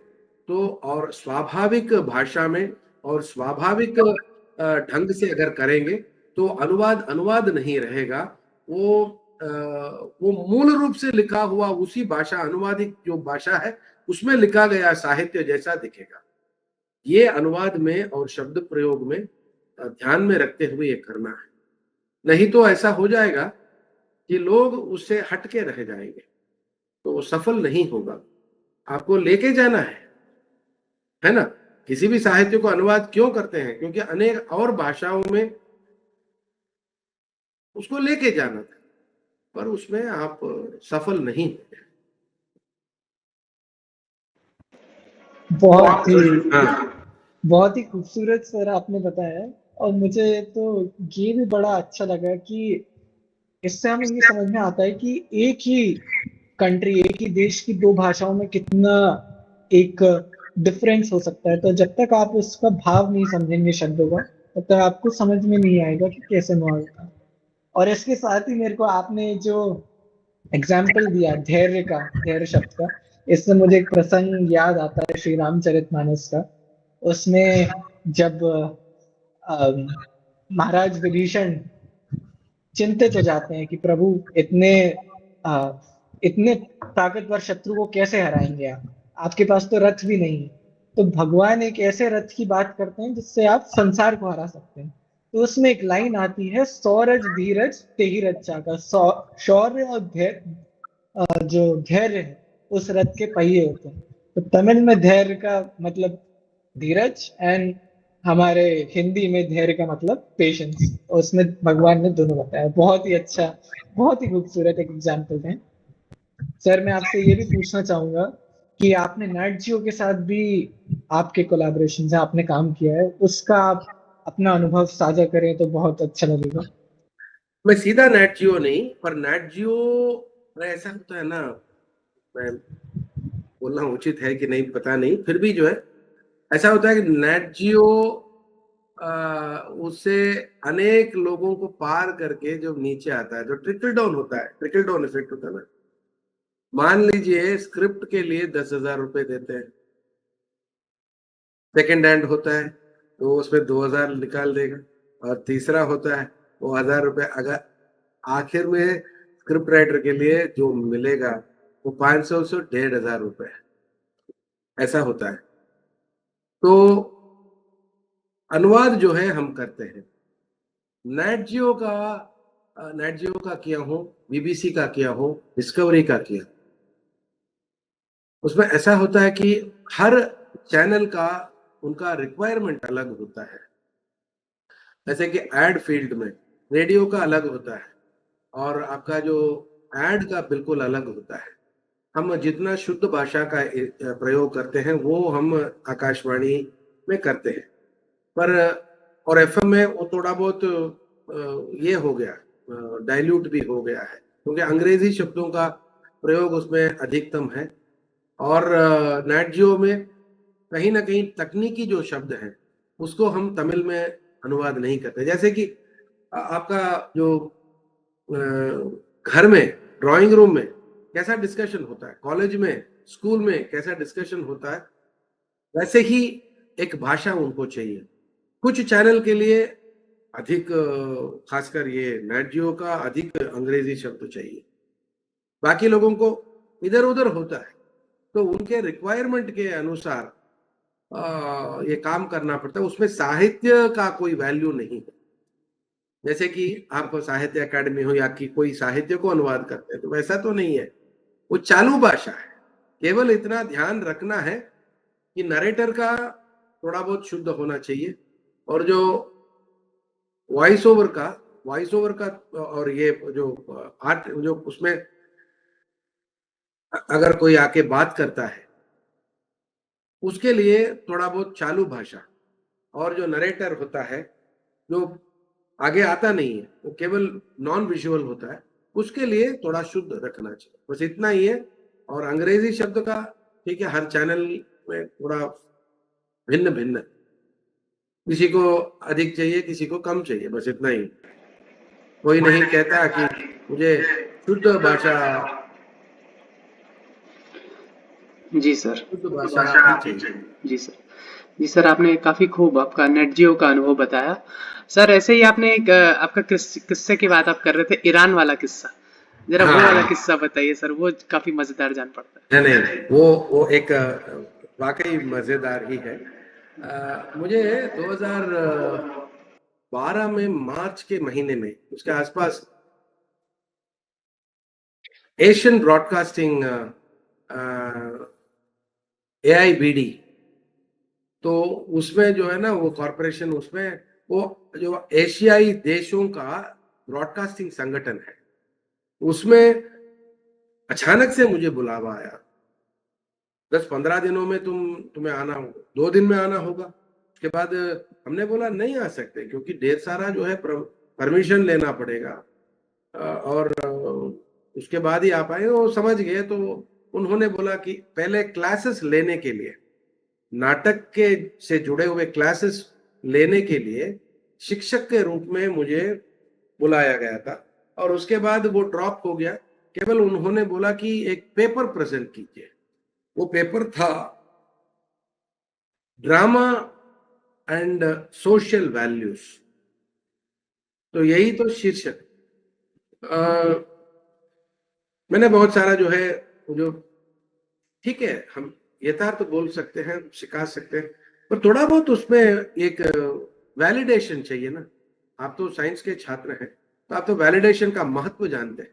तो और स्वाभाविक भाषा में और स्वाभाविक ढंग से अगर करेंगे, तो अनुवाद नहीं रहेगा, वो मूल रूप से लिखा हुआ उसी भाषा, अनुवादित जो भाषा है उसमें लिखा गया साहित्य जैसा दिखेगा। ये अनुवाद में और शब्द प्रयोग में ध्यान में रखते हुए ये करना है, नहीं तो ऐसा हो जाएगा कि लोग उससे हटके रह जाएंगे, तो वो सफल नहीं होगा। आपको लेके जाना है ना। किसी भी साहित्य को अनुवाद क्यों करते हैं? क्योंकि अनेक और भाषाओं में उसको लेके जाना था, पर उसमें आप सफल नहीं हुए। बहुत ही हाँ, बहुत ही खूबसूरत सर आपने बताया है। और मुझे तो ये भी बड़ा अच्छा लगा कि इससे हमें ये समझ में आता है कि एक ही कंट्री, एक ही देश की दो भाषाओं में कितना एक डिफरेंस हो सकता है। तो जब तक आप उसका भाव नहीं समझेंगे शब्दों का, तब तक आपको समझ में नहीं आएगा कि कैसे अनुवाद होता है। और इसके साथ ही मेरे को आपने जो एग्जाम्पल दिया धैर्य का, धैर्य शब्द का, इससे मुझे एक प्रसंग याद आता है श्री रामचरितमानस का। उसमें जब महाराज विभीषण चिंतित हो जाते हैं कि प्रभु इतने आ, इतने ताकतवर शत्रु को कैसे हराएंगे आप, आपके पास तो रथ भी नहीं है। तो भगवान एक ऐसे रथ की बात करते हैं जिससे आप संसार को हरा सकते हैं। तो उसमें एक लाइन आती है, सौरज धीरज तेहि रथ चाका। शौर्य और जो धैर्य है उस रथ के पहिए होते हैं। तो तमिल में धैर्य का मतलब धीरज, एंड हमारे हिंदी में धैर्य का मतलब पेशेंस। उसमें भगवान ने दोनों बताया। बहुत ही अच्छा, बहुत ही खूबसूरत एक एग्जाम्पल है। सर मैं आपसे ये भी पूछना चाहूंगा कि आपने नेट जियो के साथ भी आपके कोलैबोरेशन है, आपने काम किया है, उसका आप अपना अनुभव साझा करें तो बहुत अच्छा लगेगा। मैं सीधा नेट जियो नहीं, पर नेट जियो में ऐसा होता है ना, मैं बोलना उचित है कि नहीं पता नहीं, फिर भी जो है ऐसा होता है कि नेट जियो उससे अनेक लोगों को पार करके जो नीचे आता है, जो ट्रिकल डाउन होता है, ट्रिकल डाउन इफेक्ट होता है ना। मान लीजिए स्क्रिप्ट के लिए 10,000 रुपए देते हैं, सेकेंड हैंड होता है तो उसमें 2,000 निकाल देगा, और तीसरा होता है वो 1,000 रुपए। अगर आखिर में स्क्रिप्ट राइटर के लिए जो मिलेगा वो 500 से 1,500 रुपए, ऐसा होता है। तो अनुवाद जो है हम करते हैं, नेट जियो का नेट जियो का किया हो, बीबीसी का किया हो, डिस्कवरी का किया, उसमें ऐसा होता है कि हर चैनल का उनका रिक्वायरमेंट अलग होता है। जैसे कि एड फील्ड में रेडियो का अलग होता है, और आपका जो एड का बिल्कुल अलग होता है। हम जितना शुद्ध भाषा का प्रयोग करते हैं वो हम आकाशवाणी में करते हैं, पर और एफएम में वो थोड़ा बहुत ये हो गया, डाइल्यूट भी हो गया है, क्योंकि अंग्रेजी शब्दों का प्रयोग उसमें अधिकतम है। और नेट जियो में कहीं ना कहीं तकनीकी जो शब्द हैं उसको हम तमिल में अनुवाद नहीं करते। जैसे कि आपका जो घर में, ड्राइंग रूम में कैसा डिस्कशन होता है, कॉलेज में, स्कूल में कैसा डिस्कशन होता है, वैसे ही एक भाषा उनको चाहिए। कुछ चैनल के लिए अधिक, खासकर ये नेट जियो का अधिक अंग्रेजी शब्द चाहिए, बाकी लोगों को इधर उधर होता है। तो उनके रिक्वायरमेंट के अनुसार ये काम करना पड़ता है। उसमें साहित्य का कोई वैल्यू नहीं है। जैसे कि आप साहित्य अकादमी हो या कि कोई साहित्य को अनुवाद करते हैं, तो वैसा तो नहीं है। वो चालू भाषा है। केवल इतना ध्यान रखना है कि नरेटर का थोड़ा बहुत शुद्ध होना चाहिए, और जो वॉइस ओवर का और ये जो आर्ट, जो उसमें अगर कोई आके बात करता है उसके लिए थोड़ा बहुत चालू भाषा, और जो नरेटर होता है जो आगे आता नहीं है, वो केवल नॉन विजुअल होता है, उसके लिए थोड़ा शुद्ध रखना चाहिए, बस इतना ही है। और अंग्रेजी शब्द का ठीक है, हर चैनल में थोड़ा भिन्न भिन्न, किसी को अधिक चाहिए, किसी को कम चाहिए, बस इतना ही। कोई नहीं कहता कि मुझे शुद्ध भाषा, जी सर। शुद्ध भाषा ही चाहिए। जी सर। जी सर, आपने काफ़ी खूब आपका नेट जियो का अनुभव बताया। सर ऐसे ही आपने एक आपका किस्से की बात आप कर रहे थे, ईरान वाला किस्सा। ज़रा वो वाला हाँ, किस्सा बताइए सर, वो काफ़ी मज़ेदार जान पड़ता है। नहीं नहीं, वो एक वाकई मजेदार ही है। मुझे 2012 में मार्च के महीने में उसके आसपास एशियन ब्रॉडकास्टिंग AIBD, तो उसमें जो है ना वो कॉरपोरेशन, उसमें वो जो एशियाई देशों का ब्रॉडकास्टिंग संगठन है, उसमें अचानक से मुझे बुलावा आया, 10-15 दिनों में तुम्हें आना होगा, 2 दिन में आना होगा। उसके बाद हमने बोला नहीं आ सकते, क्योंकि ढेर सारा जो है परमिशन लेना पड़ेगा और उसके बाद ही आ पाएंगे। वो समझ गए, तो उन्होंने बोला कि पहले क्लासेस लेने के लिए, नाटक के से जुड़े हुए क्लासेस लेने के लिए शिक्षक के रूप में मुझे बुलाया गया था, और उसके बाद वो ड्रॉप हो गया। केवल उन्होंने बोला कि एक पेपर प्रेजेंट कीजिए। वो पेपर था ड्रामा एंड सोशल वैल्यूज, तो यही तो शीर्षक। मैंने बहुत सारा जो है, जो ठीक है, हम यथार्थ तो बोल सकते हैं, सिखा सकते हैं, पर थोड़ा बहुत उसमें एक वैलिडेशन चाहिए ना। आप तो साइंस के छात्र हैं, तो आप तो वैलिडेशन का महत्व जानते हैं।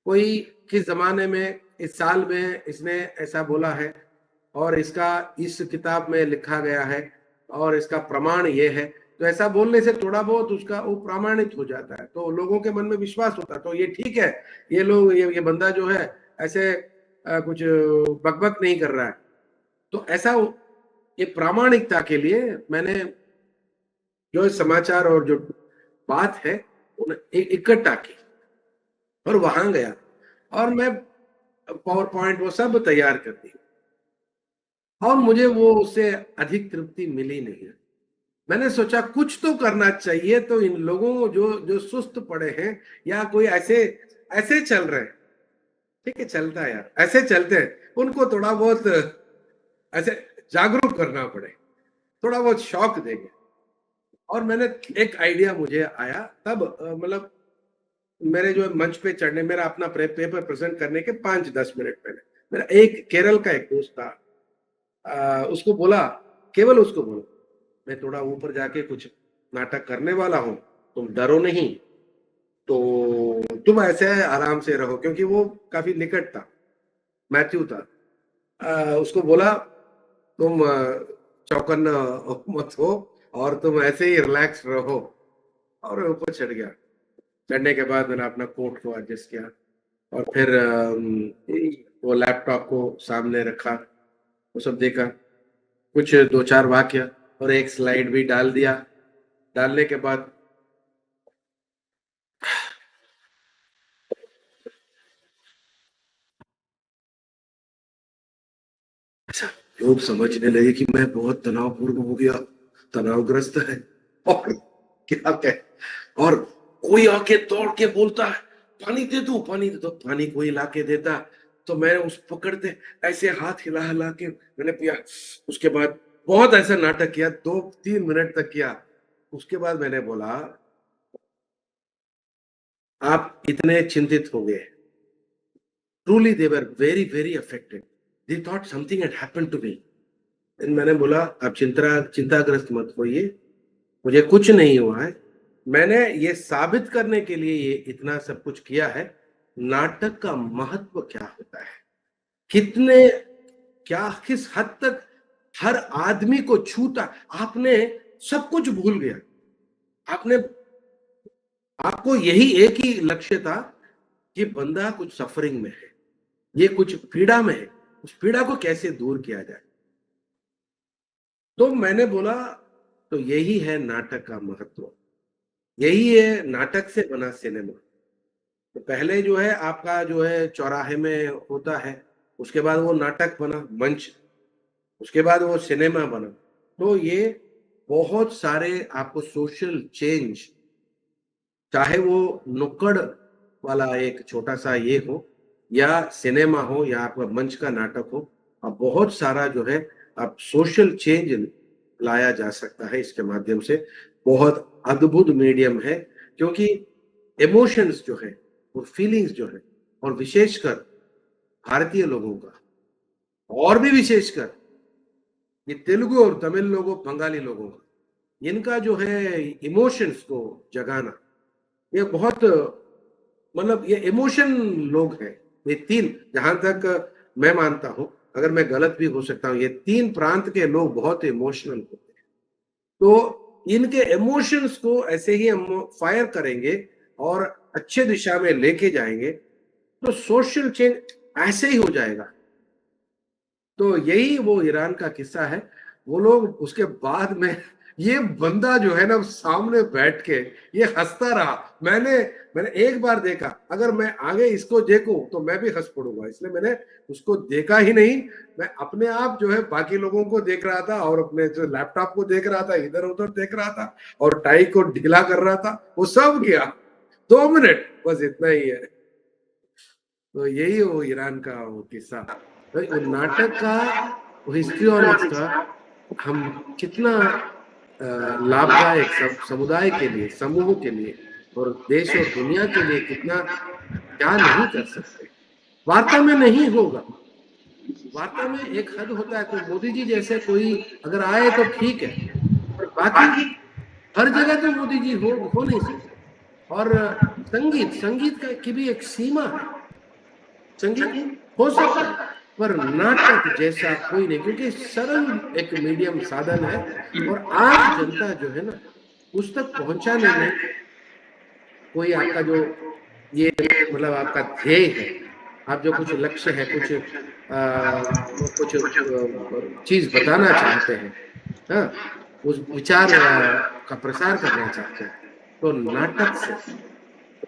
कोई किस जमाने में, इस साल में इसने ऐसा बोला है, और इसका इस किताब में लिखा गया है, और इसका प्रमाण ये है, तो ऐसा बोलने से थोड़ा बहुत उसका वो प्रमाणित हो जाता है, तो लोगों के मन में विश्वास होता है, तो ये ठीक है, ये लोग ये बंदा जो है ऐसे कुछ बकबक नहीं कर रहा है। तो ऐसा ये प्रामाणिकता के लिए मैंने जो समाचार और जो बात है इकट्ठा की और वहां गया, और मैं पावर पॉइंट वो सब तैयार कर दी, और मुझे वो उससे अधिक तृप्ति मिली नहीं है। मैंने सोचा कुछ तो करना चाहिए, तो इन लोगों जो जो सुस्त पड़े हैं, या कोई ऐसे ऐसे चल रहे हैं, ठीक है चलता है यार, ऐसे चलते हैं, उनको थोड़ा बहुत ऐसे जागरूक करना पड़े, थोड़ा बहुत शौक देंगे। और मैंने एक आइडिया मुझे आया तब, मतलब मेरे जो मंच पे चढ़ने, मेरा अपना पेपर प्रेजेंट करने के 5-10 मिनट पहले, मेरा एक केरल का एक दोस्त था, उसको बोला, केवल उसको बोला, मैं थोड़ा ऊपर जाके कुछ नाटक करने वाला हूँ, तुम डरो नहीं, तो तुम ऐसे आराम से रहो, क्योंकि वो काफी निकट था, मैथ्यू था। उसको बोला तुम चौकन्ना मत हो, और तुम ऐसे ही रिलैक्स रहो, और ऊपर चढ़ गया। चढ़ने के बाद मैंने अपना कोट को एडजस्ट किया, और फिर वो लैपटॉप को सामने रखा, वो सब देखा, कुछ 2-4 वाक्य और एक स्लाइड भी डाल दिया। डालने के बाद ऐसा लोग समझने लगे कि मैं बहुत तनावपूर्ण हो गया, तनावग्रस्त है, और क्या कहे, और कोई आके दौड़ के बोलता है पानी दे दो, पानी दे दो, पानी कोई ला के देता, तो मैं उस पकड़ते ऐसे हाथ हिला हिला के मैंने पिया। उसके बाद बहुत ऐसा नाटक किया, 2-3 मिनट तक किया। उसके बाद मैंने बोला आप इतने चिंतित हो गए, truly they were very very affected, they thought something had happened to me. मैंने बोला आप चिंताग्रस्त मत होइए, मुझे कुछ नहीं हुआ है, मैंने ये साबित करने के लिए ये इतना सब कुछ किया है, नाटक का महत्व क्या होता है, कितने क्या किस हद तक हर आदमी को छूता। आपने सब कुछ भूल गया, आपने आपको यही एक ही लक्ष्य था कि बंदा कुछ सफरिंग में है, ये कुछ पीड़ा में है, उस पीड़ा को कैसे दूर किया जाए। तो मैंने बोला तो यही है नाटक का महत्व, यही है नाटक से बना सिनेमा। तो पहले जो है आपका जो है चौराहे में होता है, उसके बाद वो नाटक बना मंच, उसके बाद वो सिनेमा बना, तो ये बहुत सारे आपको सोशल चेंज, चाहे वो नुक्कड़ वाला एक छोटा सा ये हो, या सिनेमा हो, या आपका मंच का नाटक हो, अब बहुत सारा जो है अब सोशल चेंज लाया जा सकता है इसके माध्यम से। बहुत अद्भुत मीडियम है, क्योंकि इमोशंस जो है और फीलिंग्स जो है, और विशेषकर भारतीय लोगों का, और भी विशेषकर ये तेलुगु और तमिल लोगों, बंगाली लोगों का, इनका जो है इमोशंस को जगाना, ये बहुत मतलब ये इमोशन लोग हैं, ये तीन, जहां तक मैं मानता हूं, अगर मैं गलत भी हो सकता हूं, ये तीन प्रांत के लोग बहुत इमोशनल होते हैं। तो इनके इमोशंस को ऐसे ही हम फायर करेंगे और अच्छे दिशा में लेके जाएंगे तो सोशल चेंज ऐसे ही हो जाएगा। तो यही वो ईरान का किस्सा है। वो लोग उसके बाद में, ये बंदा जो है ना सामने बैठ के ये हंसता रहा। मैंने एक बार देखा, अगर मैं आगे इसको देखूं तो मैं भी हंस पड़ूंगा, इसलिए मैंने उसको देखा ही नहीं। मैं अपने आप जो है बाकी लोगों को देख रहा था और अपने जो लैपटॉप को देख रहा था, इधर उधर देख रहा था और टाई को ढीला कर रहा था। वो सब गया 2 मिनट, बस इतना ही है। तो यही वो ईरान का वो किस्सा, वो नाटक का, वो हिस्ट्रियोनिक्स का हम कितना लाभदायक समुदाय के लिए, समूह के लिए और देश और दुनिया के लिए कितना क्या नहीं कर सकते। वार्ता में नहीं होगा, वार्ता में एक हद होता है। तो मोदी जी जैसे कोई अगर आए तो ठीक है, पर बाकी हर जगह तो मोदी जी हो नहीं सकते। और संगीत की भी एक सीमा है। संगीत हो सकता है पर नाटक जैसा कोई नहीं, क्योंकि सरल एक मीडियम साधन है और आम जनता जो है ना उस तक पहुंचाने में कोई आपका जो ये मतलब आपका ध्येय है, आप जो कुछ लक्ष्य है, कुछ चीज बताना चाहते हैं, हाँ, उस विचार का प्रसार करना चाहते हैं, तो नाटक से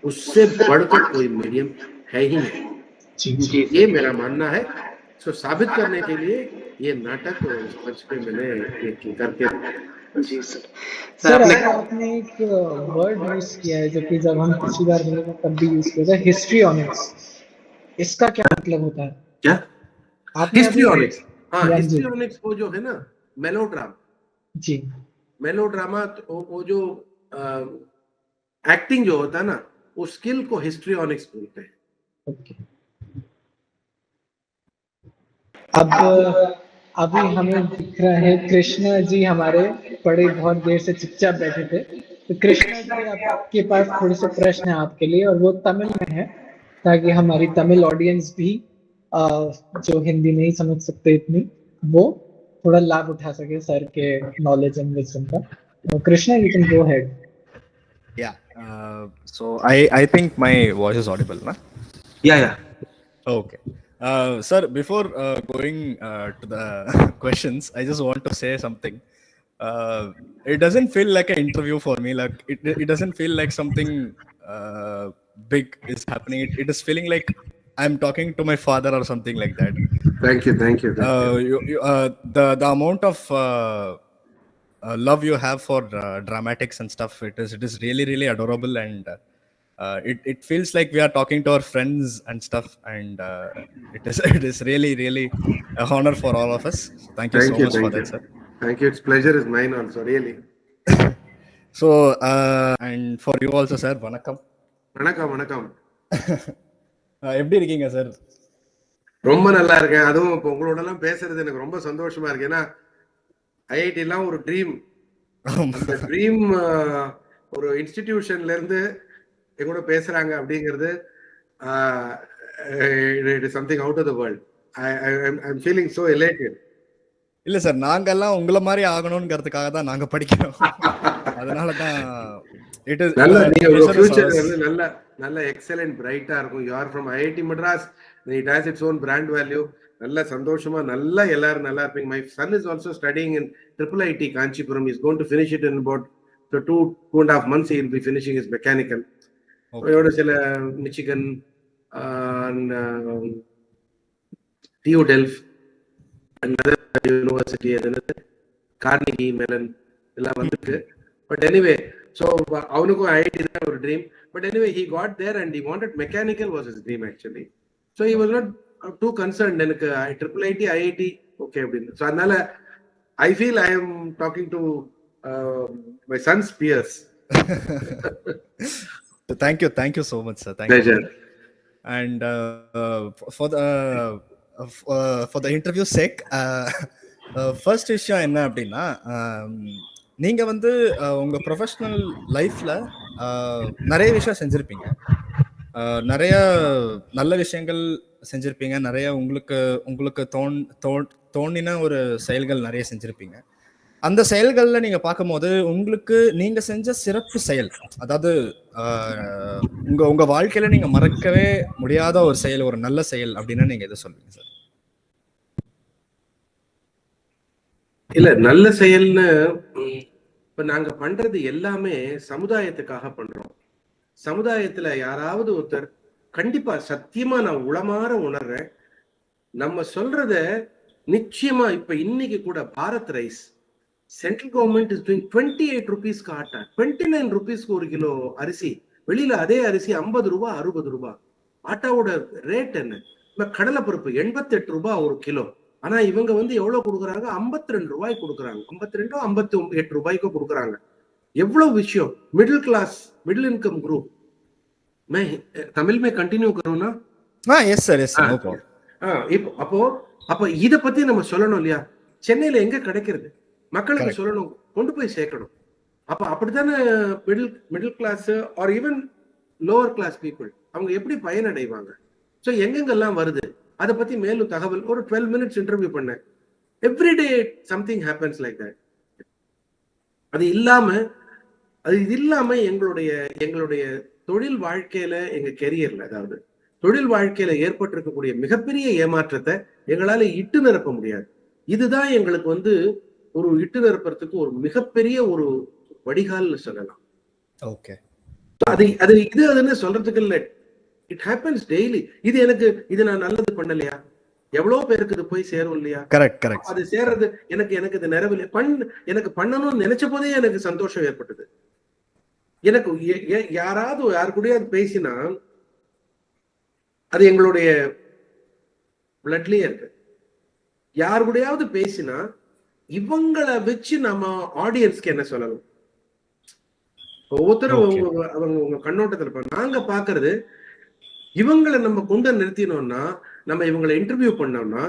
उससे बढ़कर कोई मीडियम है ही नहीं। ये मेरा मानना है। इसको साबित करने के लिए ये नाटक मंच पे मैंने करके। जी सर। सर आपने एक वर्ड यूज किया है जो कि जब हम पिछली बार मिले तब भी यूज किया था, हिस्ट्रियोनिक्स। इसका क्या मतलब होता है? क्या हिस्ट्रियोनिक्स? हाँ, जी। हिस्ट्रियोनिक्स वो जो है ना मेलोड्रामा। जी। मेलोड्रामा, तो वो जो एक्टिंग जो होता है ना, उस स्किल को हिस्ट्रियोनिक्स बोलते हैं। ओके। अब अभी हमें दिख रहा है कृष्णा जी हमारे बड़े बहुत देर से चुपचाप बैठे थे। तो कृष्णा जी आपके पास थोड़े से प्रश्न है आपके लिए, और वो तमिल में है ताकि हमारी तमिल ऑडियंस भी जो हिंदी नहीं समझ सकते इतनी, वो थोड़ा लाभ उठा सके सर के नॉलेज एंड विजडम का। तो Krishna, you can go ahead. Yeah. So I think my voice is audible, na? Yeah. Okay. Sir, before going to the questions, I just want to say something. It doesn't feel like an interview for me. Like it doesn't feel like something big is happening. It is feeling like I'm talking to my father or something like that. Thank you. The amount of love you have for dramatics and stuff, it is really adorable, and it feels like we are talking to our friends and stuff, and it is really a honor for all of us. Thank you so much for that, sir. Thank you. It's pleasure is mine also, really. So and for you also, sir, vanakkam. வணக்கம். எப்படி இருக்கீங்க சார்? ரொம்ப நல்லா இருக்கேன். அதுவும் இப்போ உங்களோட எல்லாம் பேசுறது எனக்கு ரொம்ப சந்தோஷமா இருக்கு. ஏன்னா ஐஐடி எல்லாம் ஒரு ட்ரீம். அந்த ட்ரீம் ஒரு இன்ஸ்டிடியூஷன்ல இருந்து எங்கூட பேசுறாங்க அப்படிங்கிறது it is something out of the world. I'm feeling so elated. இல்ல சார், நாங்க எல்லாம் உங்கள மாதிரி ஆகணும்ங்கிறதுக்காக தான் நாங்க படிக்கிறோம். அதனால தான் it is நல்ல நீங்க ஒரு ஃபியூச்சர் வந்து நல்ல எக்ஸலென்ட் பிரைட்டா இருக்கும். You are from IIT Madras. It has its own brand value. நல்ல சந்தோஷமா நல்ல எல்லாரும் நல்லா இருப்பீங்க. My son is also studying in IIIT Kanchipuram. He's going to finish it in about 2.5 months. He will be finishing his mechanical. Okay. சில Michigan and TU Delft, another university, another Carnegie Mellon எல்லாம் வந்திருக்கு. But anyway, so அவனுக்கும் IIT தான் ஒரு dream. But anyway, he got there and he wanted mechanical was his dream actually. So he was not too concerned. எனக்கு IIIT, IIT, okay அப்படின்னு. So அதனால I feel I am talking to my son's peers. Thank you so much, sir. Thank Pleasure. you. And for the interview sake, first விஷயம் என்ன அப்படின்னா, நீங்க வந்து உங்க ப்ரொஃபஷனல் லைஃப்ல நிறைய விஷயம் செஞ்சிருப்பீங்க. நிறைய நல்ல விஷயங்கள் செஞ்சிருப்பீங்க. நிறைய உங்களுக்கு உங்களுக்கு தோணின ஒரு செயல்கள் நிறைய செஞ்சிருப்பீங்க. அந்த செயல்கள்ல நீங்க பார்க்கும்போது உங்களுக்கு நீங்க செஞ்ச சிறப்பு செயல், அதாவது உங்க உங்க வாழ்க்கையில நீங்க மறக்கவே முடியாத ஒரு செயல், ஒரு நல்ல செயல் அப்படின்னா நீங்க எதை சொல்லுவீங்க சார்? இல்ல, நல்ல செயல்னு இப்ப நாங்க பண்றது எல்லாமே சமுதாயத்துக்காக பண்றோம். சமுதாயத்துல யாராவது ஒருத்தர், கண்டிப்பா சத்தியமா நான் உளமாற உணர்றேன், நம்ம சொல்றத நிச்சயமா இப்ப இன்னைக்கு கூட Bharat rice central government is doing 28 rupees atta, 29 rupees ஒரு கிலோ அரிசி. வெளியில அதே அரிசி 50 ரூபாய் 60 ரூபாய். ஆட்டாவோட ரேட் என்ன? இப்ப கடலைப்பருப்பு 88 ரூபாய் ஒரு கிலோ. ஆனா இவங்க வந்து எவ்வளவு கொடுக்குறாங்க? 52 ரூபாய் கொடுக்குறாங்க. 52 58 ரூபாய்க்கு கொடுக்குறாங்க. எவ்வளவு விஷயம். Middle class, middle income group. मैं तमिल में कंटिन्यू करूँ ना? Yes sir, yes sir, no problem. இப்போ அப்போ இத பத்தி நம்ம சொல்லணும் இல்லையா? சென்னையில எங்க கிடைக்கிறது? மக்களுக்கு சொல்லணும், கொண்டு போய் சேர்க்கணும். அப்ப அப்படித்தானே middle class or even lower class people அவங்க எப்படி பயனடைவாங்க? ஸோ எங்கெங்கெல்லாம் வருது அதை பத்தி மேலும் தகவல். ஒரு 12 minutes இன்டர்வியூ பண்ணேன். Everyday something happens like that. அது இல்லாம எங்களுடைய தொழில் வாழ்க்கையில, எங்க கெரியர்ல, அதாவது தொழில் வாழ்க்கையில ஏற்பட்டிருக்கக்கூடிய மிகப்பெரிய ஏமாற்றத்தை எங்களால இட்டு நிரப்ப முடியாது. இதுதான் எங்களுக்கு வந்து ஒரு இட்டு நிரப்புறதுக்கு ஒரு மிகப்பெரிய ஒரு வடிகால்னு சொல்லலாம். ஓகே. அதுன்னு சொல்றதுக்கு இல்லை. It happens daily. இது நான் நல்லது பண்ணலையா? எவ்வளவு பேருக்கு இது போய் சேரும் இல்லையா? கரெக்ட். அது சேர்றது எனக்கு இது நிறைவு எனக்கு பண்ணணும்னு நினைச்ச போதே எனக்கு சந்தோஷம் ஏற்பட்டது. எனக்கு யாரு கூடயாவது பேசினா அது எங்களுடைய பிளட்லயே இருக்கு. யாரு கூடயாவது பேசினா இவங்களை வச்சு நம்ம ஆடியன்ஸ்க்கு என்ன சொல்லணும்? ஒவ்வொருத்தரும் அவங்க உங்க கண்ணோட்டத்தில் இருப்பாங்க. நாங்க பாக்குறது, இவங்களை நம்ம கொண்டு நிறுத்தினோம்னா, நம்ம இவங்களை இன்டர்வியூ பண்ணோம்னா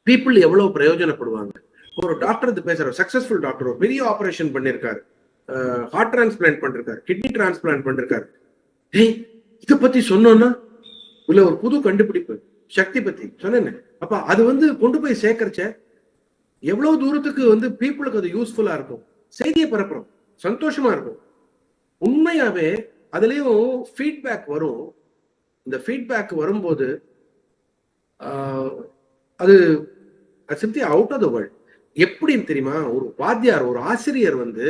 பீப்புள் எவ்வளவு பிரயோஜனப்படுவாங்க. ஒரு டாக்டர் பேசுற, சக்சஸ்ஃபுல் டாக்டர், ஒரு பெரிய ஆபரேஷன் பண்ணிருக்காரு, ஹார்ட் டிரான்ஸ்பிளான்ட் பண்ணிருக்காரு, கிட்னி டிரான்ஸ்பிளான்ட் பண்ணிருக்காரு. இத பத்தி சொன்னோம்னா, இல்ல ஒரு புது கண்டுபிடிப்பு சக்தி பத்தி சொன்னேன்னு, அப்ப அது வந்து கொண்டு போய் சேர்க்கறச்ச எவ்வளவு தூரத்துக்கு வந்து பீப்புளுக்கு அது யூஸ்ஃபுல்லா இருக்கும். செய்தியை பரப்புறோம், சந்தோஷமா இருக்கும். உண்மையாவே அதுலயும் ஃபீட்பேக் வரும். இந்த ஃபீட்பேக் வரும்போது அது simply out of the world. எப்படின்னு தெரியுமா? ஒரு வாத்தியார், ஒரு ஆசிரியர் வந்து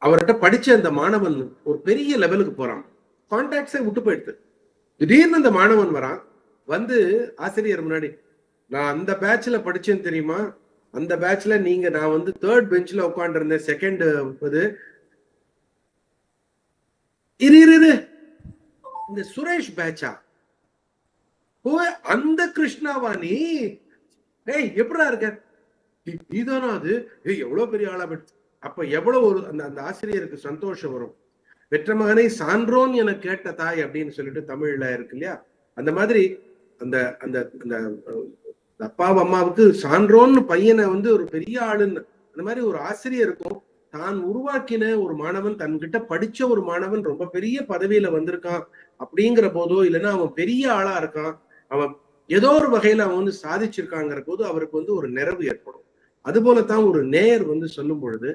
அவர்கிட்ட படிச்ச அந்த மாணவன் ஒரு பெரிய லெவலுக்கு போறான், கான்டாக்ட்ஸே விட்டு போயிடுது. திடீர்னு அந்த மாணவன் வரான், வந்து ஆசிரியர் முன்னாடி, நான் அந்த பேட்ச்ல படிச்சேன்னு தெரியுமா? அந்த பேட்ச்ல நான் வந்து 3rd பெஞ்ச்ல உட்கார்ந்து இருந்தேன், 2nd இரு இந்த சுரேஷ் பேட்சா? ஓ, அந்த கிருஷ்ணாவாணி, எப்படா இருக்க? நீதானா அது? எவ்வளவு பெரிய ஆளா? அப்ப எவ்வளவு ஒரு அந்த ஆசிரியருக்கு சந்தோஷம் வரும். பெற்ற மகனை சான்றோன் என கேட்ட தாய் அப்படின்னு சொல்லிட்டு தமிழ்ல இருக்கு இல்லையா? அந்த மாதிரி அந்த அந்த அந்த அப்பாவும் அம்மாவுக்கு சான்றோன்னு பையனை வந்து ஒரு பெரிய ஆளுன்னு, அந்த மாதிரி ஒரு ஆசிரியருக்கும் தான் உருவாக்கின ஒரு மாணவன், தன்கிட்ட படிச்ச ஒரு மாணவன் ரொம்ப பெரிய பதவியில வந்திருக்கான் அப்படிங்கிற போதோ, இல்லைன்னா அவன் பெரிய ஆளா இருக்கான், அவன் ஏதோ ஒரு வகையில அவன் வந்து சாதிச்சிருக்காங்கிற போது அவருக்கு வந்து ஒரு நிறைவு ஏற்படும். அது போலத்தான் ஒரு நேயர் வந்து சொல்லும் பொழுது,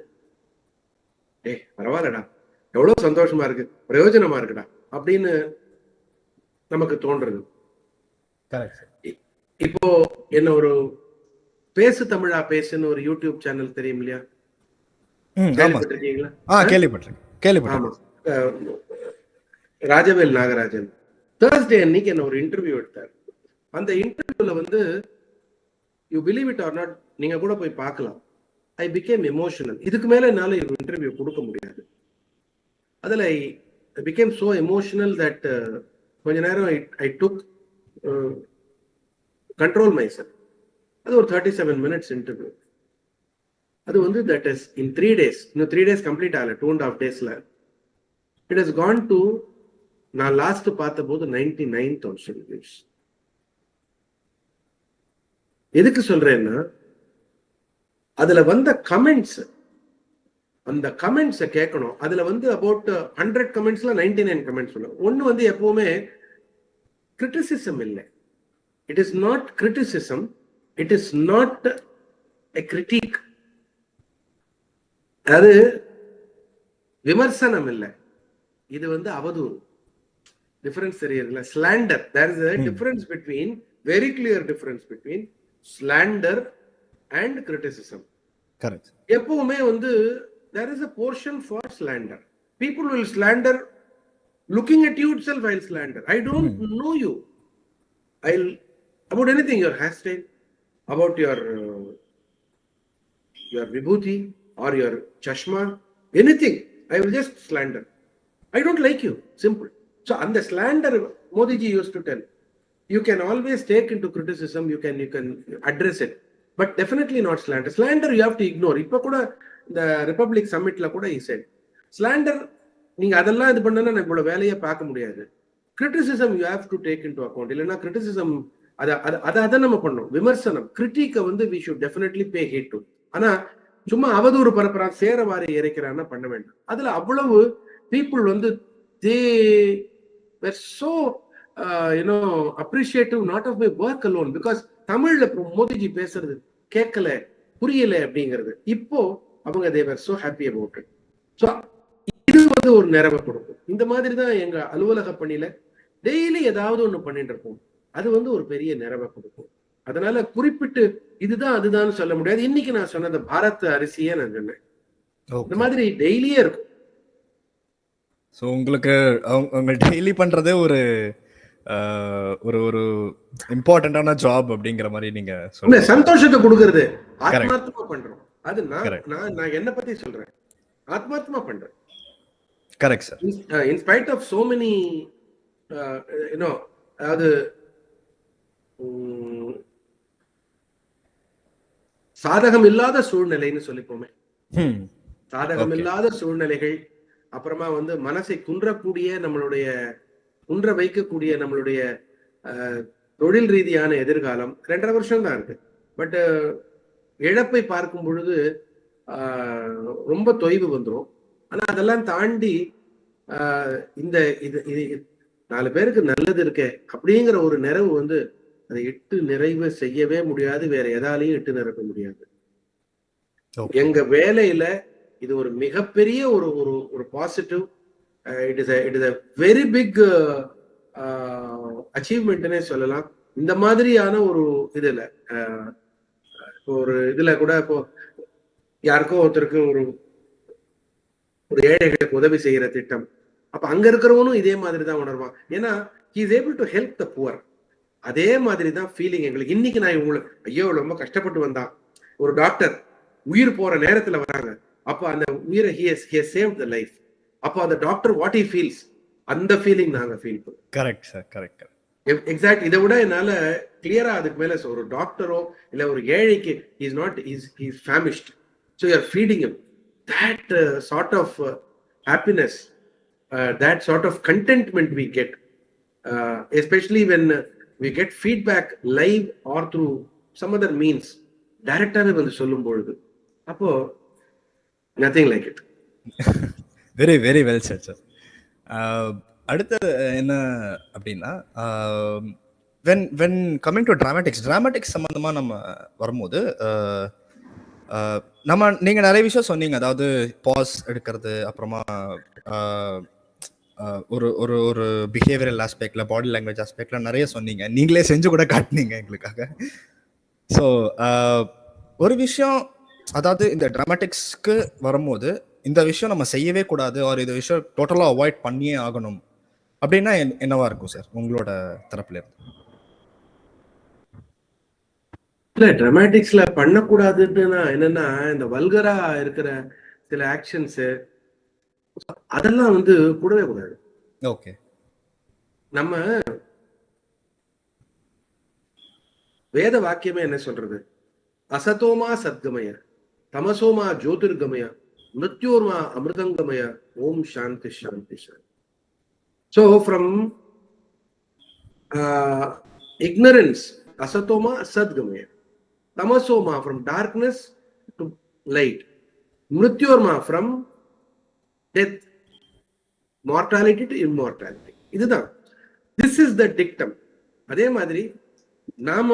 பரவாயில்லடா, எவ்வளவு சந்தோஷமா இருக்கு, பிரயோஜனமா இருக்குடா அப்படின்னு நமக்கு தோன்றது. இப்போ என்ன ஒரு பேசு தமிழா பேசுன்னு ஒரு யூடியூப் சேனல் தெரியும் இல்லையா? கேள்விப்பட்டிருக்கேன். ராஜவேல் நாகராஜன் தேர்ஸ்டே அன்னைக்கு என்ன ஒரு இன்டர்வியூ எடுத்தார். அந்த இன்டர்வியூல வந்து, you believe it or not, நீங்க கூட போய் பார்க்கலாம், ஐ பிகேம் எமோஷனல். இதுக்கு மேல என்னால இன்டர்வியூ கொடுக்க முடியாது. அதுல I became so emotional that கொஞ்ச நேரம் ஐ டுக் கண்ட்ரோல் மை செல்ஃப். அது ஒரு 37 minutes இன்டர்வியூ. அது வந்து தட் இஸ் இன் 3 days. இன்னும் 3 days கம்ப்ளீட் ஆகல, 2.5 daysல இட் ஹஸ் கான் டு, நான் லாஸ்ட் பார்த்த போது 99,000 views. எதுக்கு சொல்றேன்னா, அதுல வந்த கமெண்ட்ஸ், அந்த கமெண்ட்ஸை கேட்கணும். அதுல வந்து அபவுட் 100 கமெண்ட்ஸ்ல 99 கமெண்ட்ஸ் சொல்லுவோம். ஒன்று வந்து எப்பவுமே கிரிட்டிசிசம் இல்லை. It is not criticism, it is not a critic. அது விமர்சனம் இல்லை, இது வந்து அவதூறு. டிஃபரன்ஸ் தெரியுதுல? Slander, there is a difference between, very clear difference between slander and criticism. Correct. எப்பவுமே வந்து there is a portion for slander. People will slander looking at you itself. I'll slander. I don't know you. I'll about anything, your hairstyle, about your vibhuti or your chashma, anything. I will just slander. I don't like you. Simple. So on the slander, Modi ji used to tell, you can always take into criticism, you can address it, but definitely not slander. Slander you have to ignore. Ipa kuda the Republic Summit la kuda he said, slander நீங்க அதெல்லாம் இது பண்ணனா நம்மளோட வேலையை பார்க்க முடியாது. Criticism you have to take into account. இல்லைன்னா கிரிட்டிசிசம் அதை நம்ம பண்ணோம். விமர்சனம், கிரிட்டிக்கை வந்து we should definitely pay heed to. ஆனா சும்மா அவதூறு பரப்புறான், சேர வாரி இறைக்கிறான்னா பண்ண வேண்டாம். அதுல அவ்வளவு பீப்புள் வந்து தே were so appreciative not of my work alone, because தமிழ்ல மோடிஜி பேசுறது கேட்கல, புரியல அப்படிங்கிறது. இப்போ அவங்க they were so happy about it. So இது வந்து ஒரு நிறைவை கொடுக்கும். இந்த மாதிரி தான் எங்க அலுவலக பணியில டெய்லி ஏதாவது ஒண்ணு பண்ணிட்டு இருப்போம். அது வந்து ஒரு பெரிய நிறைவை கொடுக்கும். அதனால குறிப்பிட்டு இதுதான் அதுதான் சொல்ல முடியாது. இன்னைக்கு நான் சொன்ன பாரத் அரிசியே நான் சொன்னேன். இந்த மாதிரி டெய்லியே இருக்கும். ஸோ உங்களுக்கு அவங்க டெய்லி பண்றதே ஒரு ஒரு இம்பார்ட்டன்டான ஜாப் அப்படிங்கிற மாதிரி நீங்க சொல்லுங்க. சந்தோஷத்தை கொடுக்கறது, ஆத்மார்த்தமா பண்றோம். அது நான் என்ன பத்தி சொல்றேன், ஆத்மார்த்தமா பண்றேன். Correct sir. In spite of so many அதாவது சாதகம் இல்லாத சூழ்நிலைன்னு சொல்லிப்போமே, சாதகம் இல்லாத சூழ்நிலைகள், அப்புறமா வந்து மனசை குன்ற வைக்கக்கூடிய நம்மளுடைய தொழில் ரீதியான எதிர்காலம் 2.5 வருஷம் தான் இருக்கு. பட் இழப்பை பார்க்கும் பொழுது ரொம்ப தொய்வு வந்துடும். ஆனா அதெல்லாம் தாண்டி இந்த இது 4 பேருக்கு நல்லது இருக்கே அப்படிங்கிற ஒரு நிறைவு வந்து அதை இட்டு நிறைவு செய்யவே முடியாது. வேற எதாலையும் இட்டு நிரப்ப முடியாது. எங்க வேலையில இது ஒரு மிகப்பெரிய ஒரு positive, it is a very big அச்சீவ்மெண்ட்னே சொல்லலாம். இந்த மாதிரியான ஒரு இதுல கூட இப்போ யாருக்கோ ஒருத்தருக்கு ஒரு ஏழைகளுக்கு உதவி செய்யற திட்டம், அப்ப அங்க இருக்கிறவனும் இதே மாதிரி தான் உணர்வான். ஏன்னா he is able to help the poor. அதே மாதிரி தான் ஃபீலிங் எங்களுக்கு. இன்னைக்கு நான் உங்களுக்கு ஐயோ ரொம்ப கஷ்டப்பட்டு வந்தான், ஒரு டாக்டர் உயிர் போற நேரத்துல வராங்க, அப்ப அந்த உயிரை he has saved the life. அப்ப அந்த டாக்டர் what he feels, அந்த ஃபீலிங் நாங்க ஃபீல் பண்ணுவோம். Correct sir, correct. எக்ஸாக்ட். இதை விட என்னால கிளியரா அதுக்கு மேல ஒரு டாக்டரோ இல்ல ஒரு ஏழைக்கு he is famished, so you are feeding him. That sort of happiness, that sort of contentment we get, especially when we get feedback live or through some other means, directly வந்து சொல்லும் பொழுது, அப்போ nothing like it. very very well said sir. அடுத்தது என்ன அப்படின்னா, when coming to dramatics சம்பந்தமா நம்ம வரும்போது நீங்க நிறைய விஷயம் சொன்னீங்க. அதாவது பாஸ் எடுக்கிறது, அப்புறமா ஒரு பிஹேவியரல் ஆஸ்பெக்ட்ல, பாடி லாங்குவேஜ் ஆஸ்பெக்ட்ல நிறைய சொன்னீங்க. நீங்களே செஞ்சு கூட காட்டினீங்க எங்களுக்காக. ஸோ ஒரு விஷயம், அதாவது இந்த டிராமாட்டிக்ஸ்க்கு வரும்போது இந்த விஷயம் நம்ம செய்யவே கூடாது, ஒரு இந்த விஷயம் டோட்டலாக அவாய்ட் பண்ணியே ஆகணும் அப்படின்னா என்னவா இருக்கும் சார் உங்களோட தரப்புல இருந்து? இல்ல, டிராமாட்டிக்ஸ்ல பண்ணக்கூடாதுன்னா என்னன்னா, இந்த வல்கரா இருக்கிற சில ஆக்ஷன்ஸ் அதெல்லாம் வந்து கூடவே கூடாது. ஓகே. நம்ம வேத வாக்கியமே என்ன சொல்றது? அசதோமா சத்கமய, தமசோமா ஜோதிர்கமய, மிருத்யோர்மா அமிர்தங்கமய, ஓம் சாந்தி சாந்தி சாந்தி. So from ignorance, asatoma sadgamaya, tamasoma, from darkness to light, Mrityorma, from death, mortality to immortality. இதுதான். This is the dictum. அதே மாதிரி நாம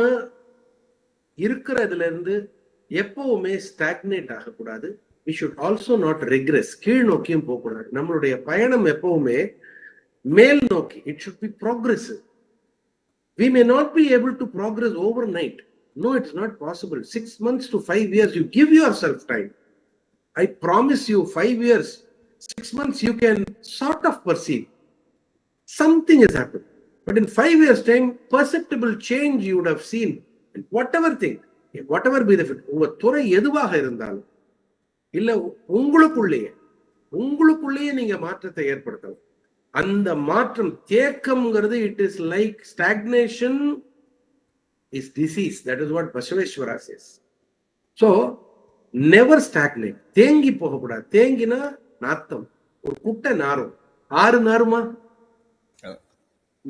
இருக்கிறதுல இருந்து எப்பவுமே ஸ்டாக்னேட் ஆகக்கூடாது. we should also not regress. கீழ் நோக்கியும் போகக்கூடாது. நம்மளுடைய பயணம் எப்பவுமே மேல் நோக்கி. it should be progressive. We may not be able to progress overnight. No, it's not possible. 6 months to 5 years, you give yourself time. I promise you, 5 years, 6 months, you can sort of perceive something has happened. But in 5 years' time, perceptible change you would have seen. Whatever thing, whatever be the fit, உங்க துறை எதுவாக இருந்தாலும் இல்ல உங்களுக்குள்ளேயே நீங்க மாற்றத்தை ஏற்படுத்தலாம். அந்த மாற்றம் தேக்கம்ங்கிறது, it is like stagnation is disease. That is what Basaveshwara says. So never stagnate. தேங்கி போகக்கூடாது. தேங்கினா நாத்தம். ஒரு குட்டை நாரும். ஆறு நாருமா?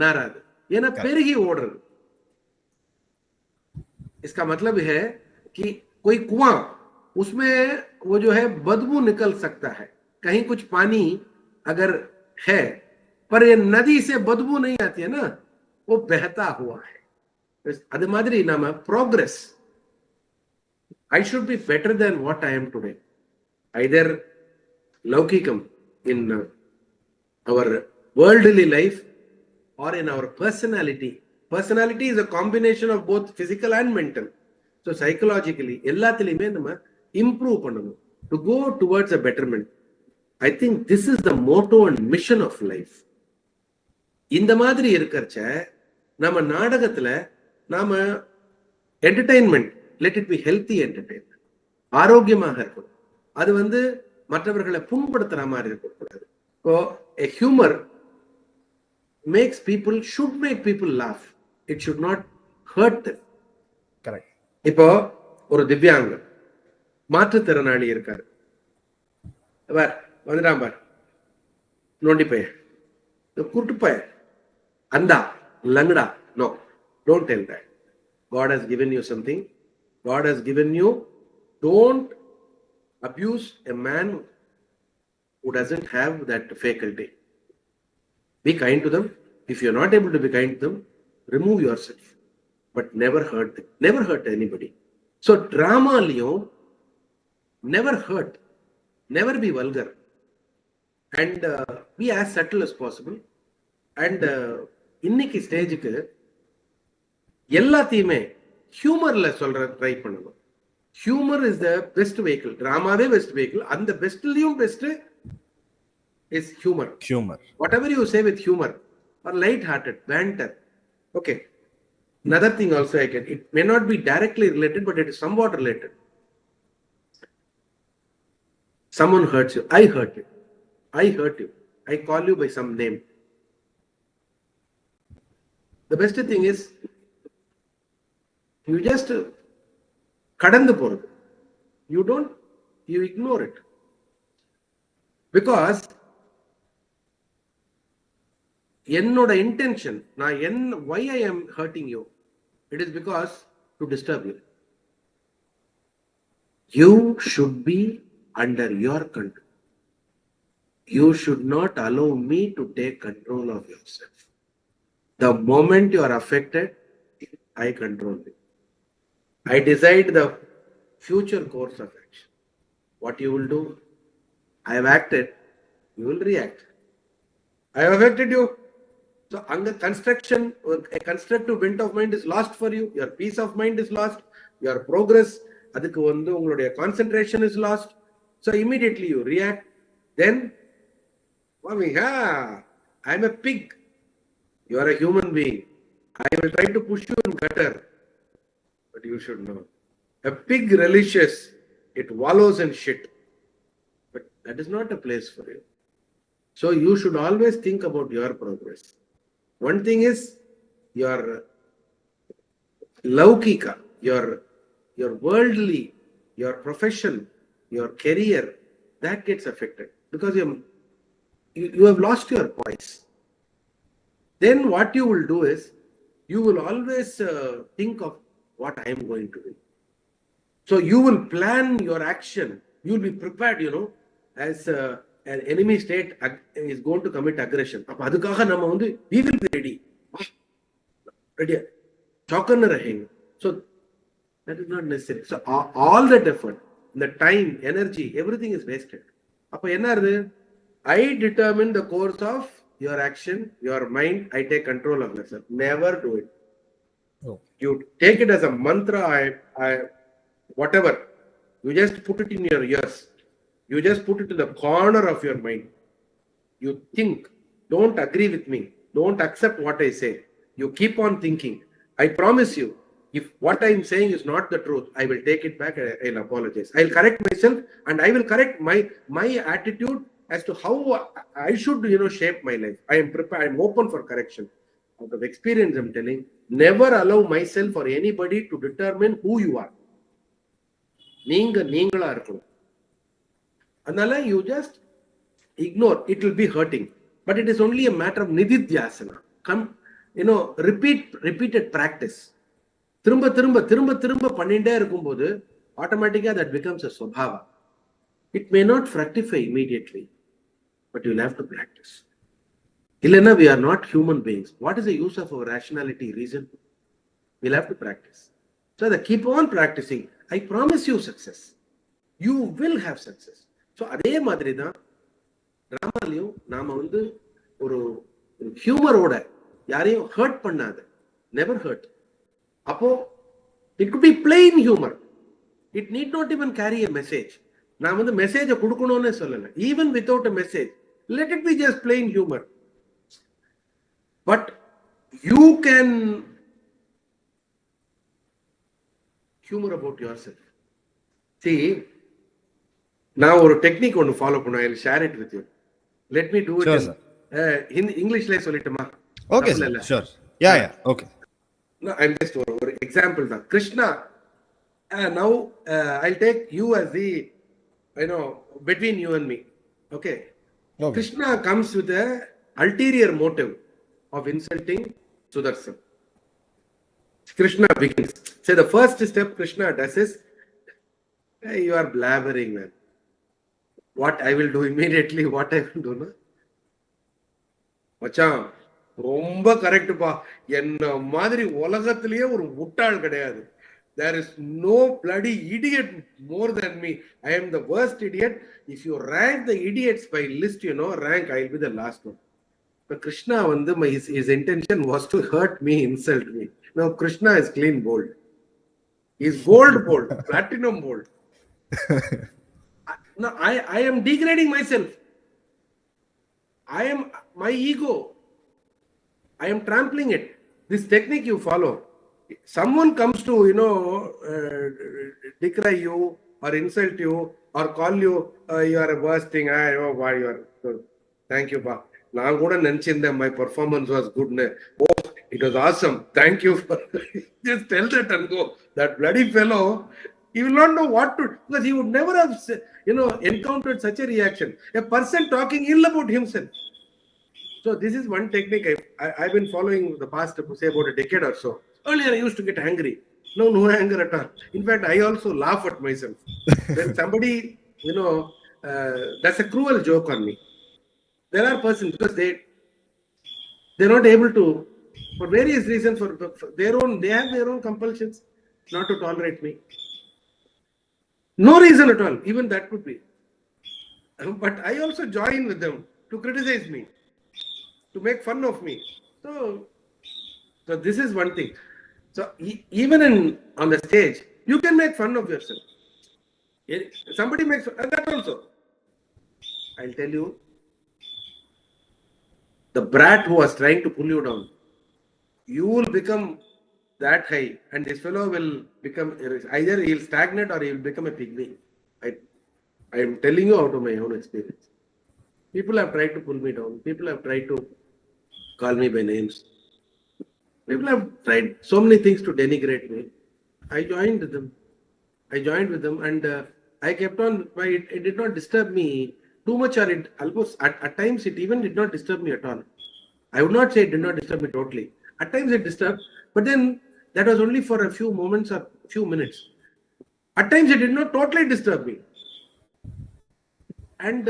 नाराज, ये ना पेरगी ओढ़। इसका मतलब है कि कोई कुआं, उसमें वो जो है बदबू निकल सकता है, कहीं कुछ पानी अगर है, पर ये नदी से बदबू नहीं आती है ना, वो बहता हुआ है. अदे मादरी नाम progress. I should be better than what I am today, either laukikam in our worldly life or in our personality. Personality is a combination of both physical and mental. So psychologically, எல்லாத்திலையுமே நம்ம improve பண்ணணும் to go towards a betterment. I think this is the motto and mission of life. இந்த மாதிரி இருக்கறச்ச நம்ம நாடகத்துல நாம entertainment, let it be healthy entertainment. ஆரோக்கியமாக இருக்கணும். அது மற்றவர்களை புண்படுத்துற மாதிரி இருக்கக்கூடாது. So a humor makes people, should make people laugh. It should not hurt them. Correct. இப்போ ஒரு திவ்யாங்க மாற்றுத்திறனாளி இருக்காரு, வந்துடாம பார், நோண்டி பைய, கூட்டு பைய, அந்தா லங்கடா. No, don't tell that. God has given you something. God has given you. Don't abuse a man who doesn't have that faculty. Be kind to them. If you're not able to be kind to them, remove yourself. But never hurt them. Never hurt anybody. So drama liyo, never hurt. Never be vulgar. And be as subtle as possible. And இன்னைக்கு ஸ்டேஜுக்கு எல்லாத்தையுமே ஹியூமர்ல சொல்ற ட்ரை பண்ணணும். Humour is the best vehicle. டிராமாவே பெஸ்ட் வெஹிக்கிள். அந்த பெஸ்ட்லயும் best is humor. Whatever you say with humor or light-hearted banter. Okay. Another thing also I can. It may not be directly related, but it is somewhat related. Someone hurts you. I hurt you. I hurt you. I call you by some name. The best thing is you just kadandu poradhu. You ignore it. Because என்னோட intention, why I am hurting you, it is because to disturb you. You should be under your control. You should not allow me to take control of yourself. The moment you are affected, I control you. I decide the future course of action. What you will do, I have acted, you will react. I have affected you. So under construction, a constructive bent of mind is lost for you. Your peace of mind is lost. Your progress, adukku ungalde concentration is lost. So immediately you react. Then, I am a pig. You are a human being. I will try to push you in gutter. But you should know, a pig relishes, it wallows in shit. But that is not a place for you. So you should always think about your progress. One thing is your laukika, your worldly, your profession, your career, that gets affected because you have lost your poise. Then what you will do is you will always think of what I am going to do. So you will plan your action you'll be prepared, as an enemy state is going to commit aggression. We will be ready. Ready. So that is not necessary. So all that effort, the time, energy, everything is wasted. I determine the course of your action, your mind. I take control of myself. Never do it. Oh. You take it as a mantra. Whatever. You just put it in your ears. You just put it in the corner of your mind. You think. Don't agree with me. Don't accept what I say. You keep on thinking. I promise you, if what I am saying is not the truth, I will take it back. I'll apologize. I'll correct myself, and I will correct my attitude as to how I should, shape my life. I am prepared. I am open for correction. Out of experience, I'm telling, never allow myself or anybody to determine who you are. நீங்களா இருக்கணும். அதனால you just ignore. It will be hurting, but it is only a matter of nididhyasana. Repeated practice. திரும்ப பண்ணிட்டே இருக்கும்போது automatically that becomes a swabhava. It may not fructify immediately, but you'll have to practice. Ilena, we are not human beings. What is the use of our rationality, reason? We'll have to practice. So keep on practicing. I promise you success. You will have success. So அதே மாதிரி தான் டிராமாலையும் நாம ஒரு ஹியூமரோட யாரையும் ஹர்ட் பண்ணாத. Never hurt. அப்போ it could be plain humor. It need not even carry a message. நான் மெசேஜை கொடுக்கணும்னு சொல்லல. Even without a message, let it be just plain humor. But you can humor about yourself. See, now ஒரு டெக்னிக் ஒன்னு ஃபாலோ பண்ண. I'll share it with you. Let me do it in Englishல சொல்லட்டுமா? Okay, sure. Yeah, okay. No, I'm just ஒரு example தான். Krishna, now I'll take you as the, between you and me. Okay. Krishna comes with a ulterior motive of insulting Sudarshan. Krishna begins. Say the first step Krishna does is, hey, you are blabbering, man. What I will do immediately, what I will do, no? மச்சான் ரொம்ப கரெக்ட்பா. என்ன மாதிரி உலகத்திலேயே ஒரு முட்டாள் கிடையாது. There is no bloody idiot more than me. I am the worst idiot. If you rank the idiots by list, rank, I'll be the last one. But Krishna, his intention was to hurt me, insult me. Now Krishna is clean bold. He's bold, platinum bold. No, I am degrading myself. I am my ego. I am trampling it. This technique you follow. Someone comes to, decry you or insult you or call you, you are a worst thing. Why you are good. Thank you, Pa. நான் கூட நினைச்சிருந்தேன் my performance was good. Oh, it was awesome. Thank you. Just tell that and go. That bloody fellow, he will not know what to do, because he would never have, encountered such a reaction. A person talking ill about himself. So this is one technique I've been following the past, say about a decade or so. Earlier I used to get angry. No anger at all. In fact, I also laugh at myself. When somebody, that's a cruel joke on me. There are persons, because they're not able to, for various reasons, for their own, they have their own compulsions not to tolerate me. No reason at all. Even that could be. But I also join with them to criticize me, to make fun of me. So this is one thing. So even on the stage, you can make fun of yourself. Somebody makes fun, and that also. I'll tell you, the brat who was trying to pull you down, you will become that high, and this fellow will become, either he'll stagnate or he'll become a pygmy. I am telling you out of my own experience. People have tried to pull me down. People have tried to call me by names. People have tried so many things to denigrate me. I joined with them, and I kept on. It did not disturb me too much, or it almost at times it even did not disturb me at all. I would not say it did not disturb me totally. At times it disturbed, but then that was only for a few moments or few minutes. At times it did not totally disturb me. And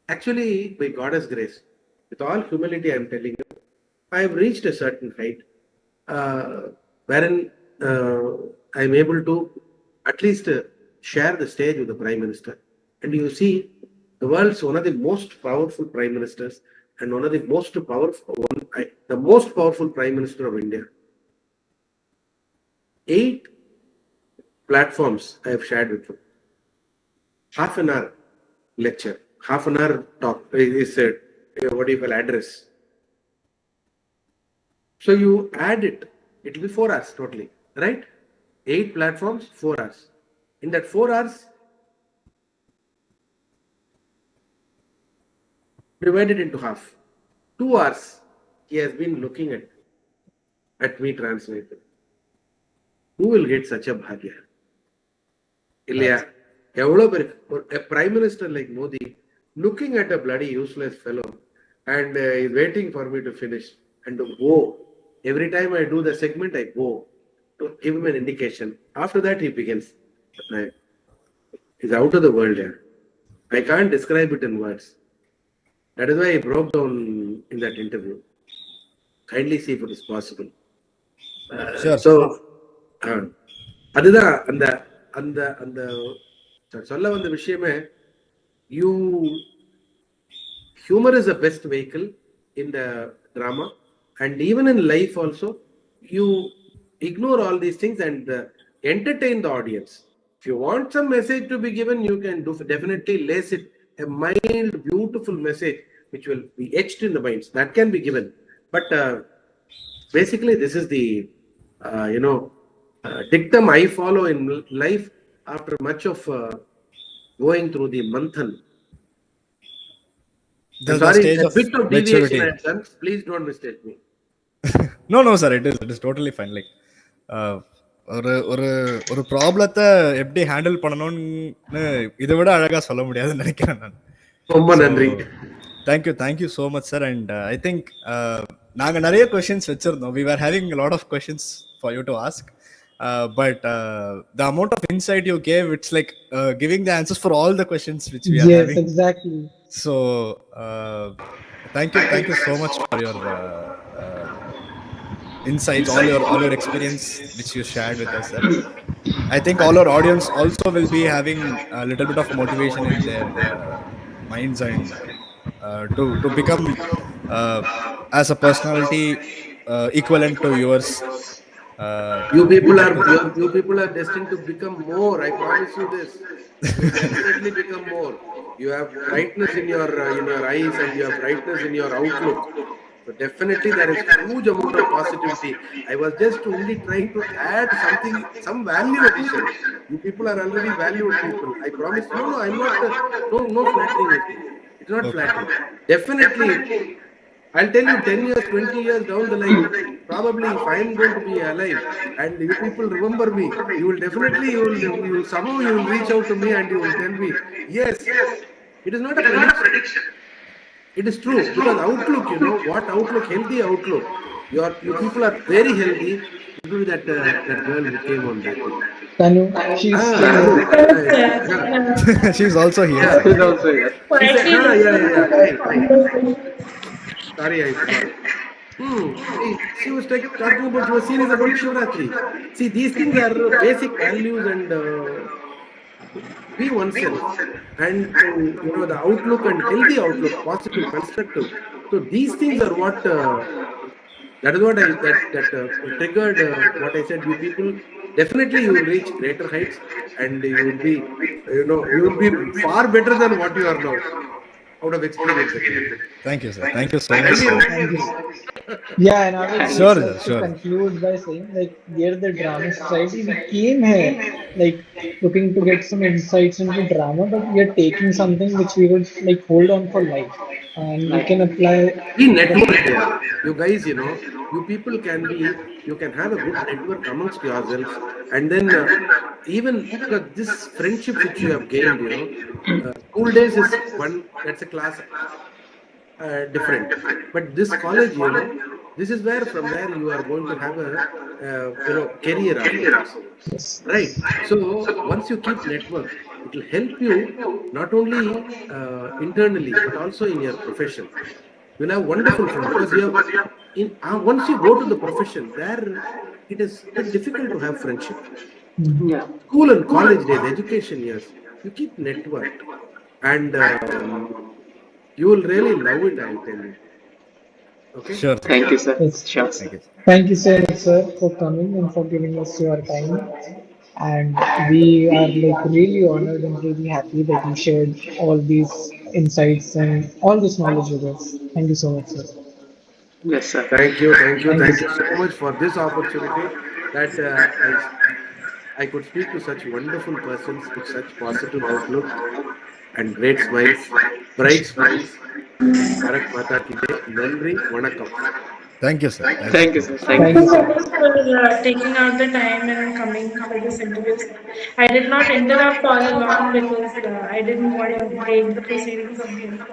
actually, by God's grace, with all humility, I'm telling you, I have reached a certain height wherein I'm able to at least share the stage with the Prime Minister. And you see, the world's one of the most powerful Prime Ministers and one of the most powerful, the most powerful Prime Minister of India. 8 platforms I have shared with you. Half an hour lecture, half an hour talk is a what do you call address. So you add it, it will be 4 hours totally, right? 8 platforms, 4 hours. In that 4 hours, divide it into half. 2 hours he has been looking at me translated. Who will get such a bhagya? Ilya, a prime minister like Modi looking at a bloody useless fellow and is waiting for me to finish and to go. Every time I do the segment, I go to give him an indication. After that, he begins. He's out of the world here. I can't describe it in words. That is why I broke down in that interview. Kindly see if it is possible. Sure. So, அதுதான் அந்த அந்த அந்த சொல்ல வந்த விஷயமே, humor is the best vehicle in the drama, and even in life also, you ignore all these things and entertain the audience. If you want some message to be given, you can definitely lace it, a mild, beautiful message which will be etched in the minds. That can be given. But basically, this is the, dictum I follow in life after much of going through the manthan. Sorry, a bit of deviation I have done. Please don't mistake me. No, sir. It is totally fine. Like, ஒரு ப்ராப்ளத்தை எப்படி ஹேண்டில் பண்ணணும்னு இதை விட அழகா சொல்ல முடியாதுன்னு நினைக்கிறேன் நான். ரொம்ப நன்றி. Thank you so much sir. And I think நாங்க நிறைய கொஸ்டின்ஸ் வச்சிருந்தோம். We were having a lot of questions for you to ask, but the amount of insight you gave, it's like giving the answers for all the questions which we are having. Yes, exactly. So thank you so much for your insights, all your experience which you shared with us, sir. I think all our audience also will be having a little bit of motivation in their minds and to become as a personality equivalent to yours. You people are destined to become more. I promise you this. You definitely become more. You have brightness in your eyes and you have brightness in your outlook. So definitely there is huge amount of positivity. I was just only trying to add something, some value addition. You people are already valued people. I promise. No, I'm not. No flattering it. It's not flattering. Definitely, I'll tell you 10 years, 20 years down the line, probably if I'm going to be alive and you people remember me, you will definitely, somehow you will reach out to me and you will tell me, yes, it is not a prediction. It is true, because outlook, what outlook, healthy outlook. You people are very healthy. Maybe that girl who came on that day. Tanu, she's also here. She's also here. Sorry, I forgot. She was talking about your series about Shivratri. See, these things are basic values and be oneself. And the outlook and healthy outlook, positive, constructive. So these things are what that is what triggered what I said. You people definitely you will reach greater heights, and you will be far better than what you are now. Out of experience. Thank you, sir. Thank you so much, sir. Yeah, and I would sure. conclude by saying, like, we're the drama society. We came here, like, looking to get some insights into drama, but we are taking something which we would, like, hold on for life. And we can apply... Be network here. You guys, you people you can have a good network amongst yourselves. And then even this friendship which you have gained, school days is one, that's a class different. But this college, this is where from there you are going to have a career afterwards. Right? So once you keep network, It will help you not only internally but also in your profession. You'll have wonderful friends because you have once you go to the profession, there it is a bit difficult to have friendship. Yeah. School and college days, education years, you keep networked, and you will really love it. I'll tell you. Okay. Sure. Thank you, sir. Yes. Sure. Thank you. Thank you so much, sir, for coming and for giving us your time. And we are like really honored and really happy that you shared all these insights and all this knowledge with us. Thank you so much, sir. Yes, sir. Thank you Thank you. so much for this opportunity that I could speak to such wonderful persons with such positive outlook and great smiles, bright smiles. Bharat Mata ki jai. Nandri, Vanakkam. Thank you, sir. Thank you, sir. Thank Thank you. you, So sir. much for taking out the time and coming for this interview. I did not interrupt all along because I didn't want to break the proceedings of the interview.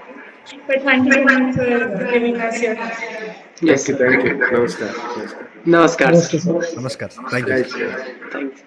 But thank you so much for giving us your time. Yes, sir. Thank you. Namaskar. Namaskar. Namaskar, Namaste, sir. sir. Namaskar. Thank you. Jai Sir. Shri Ram. Thank you.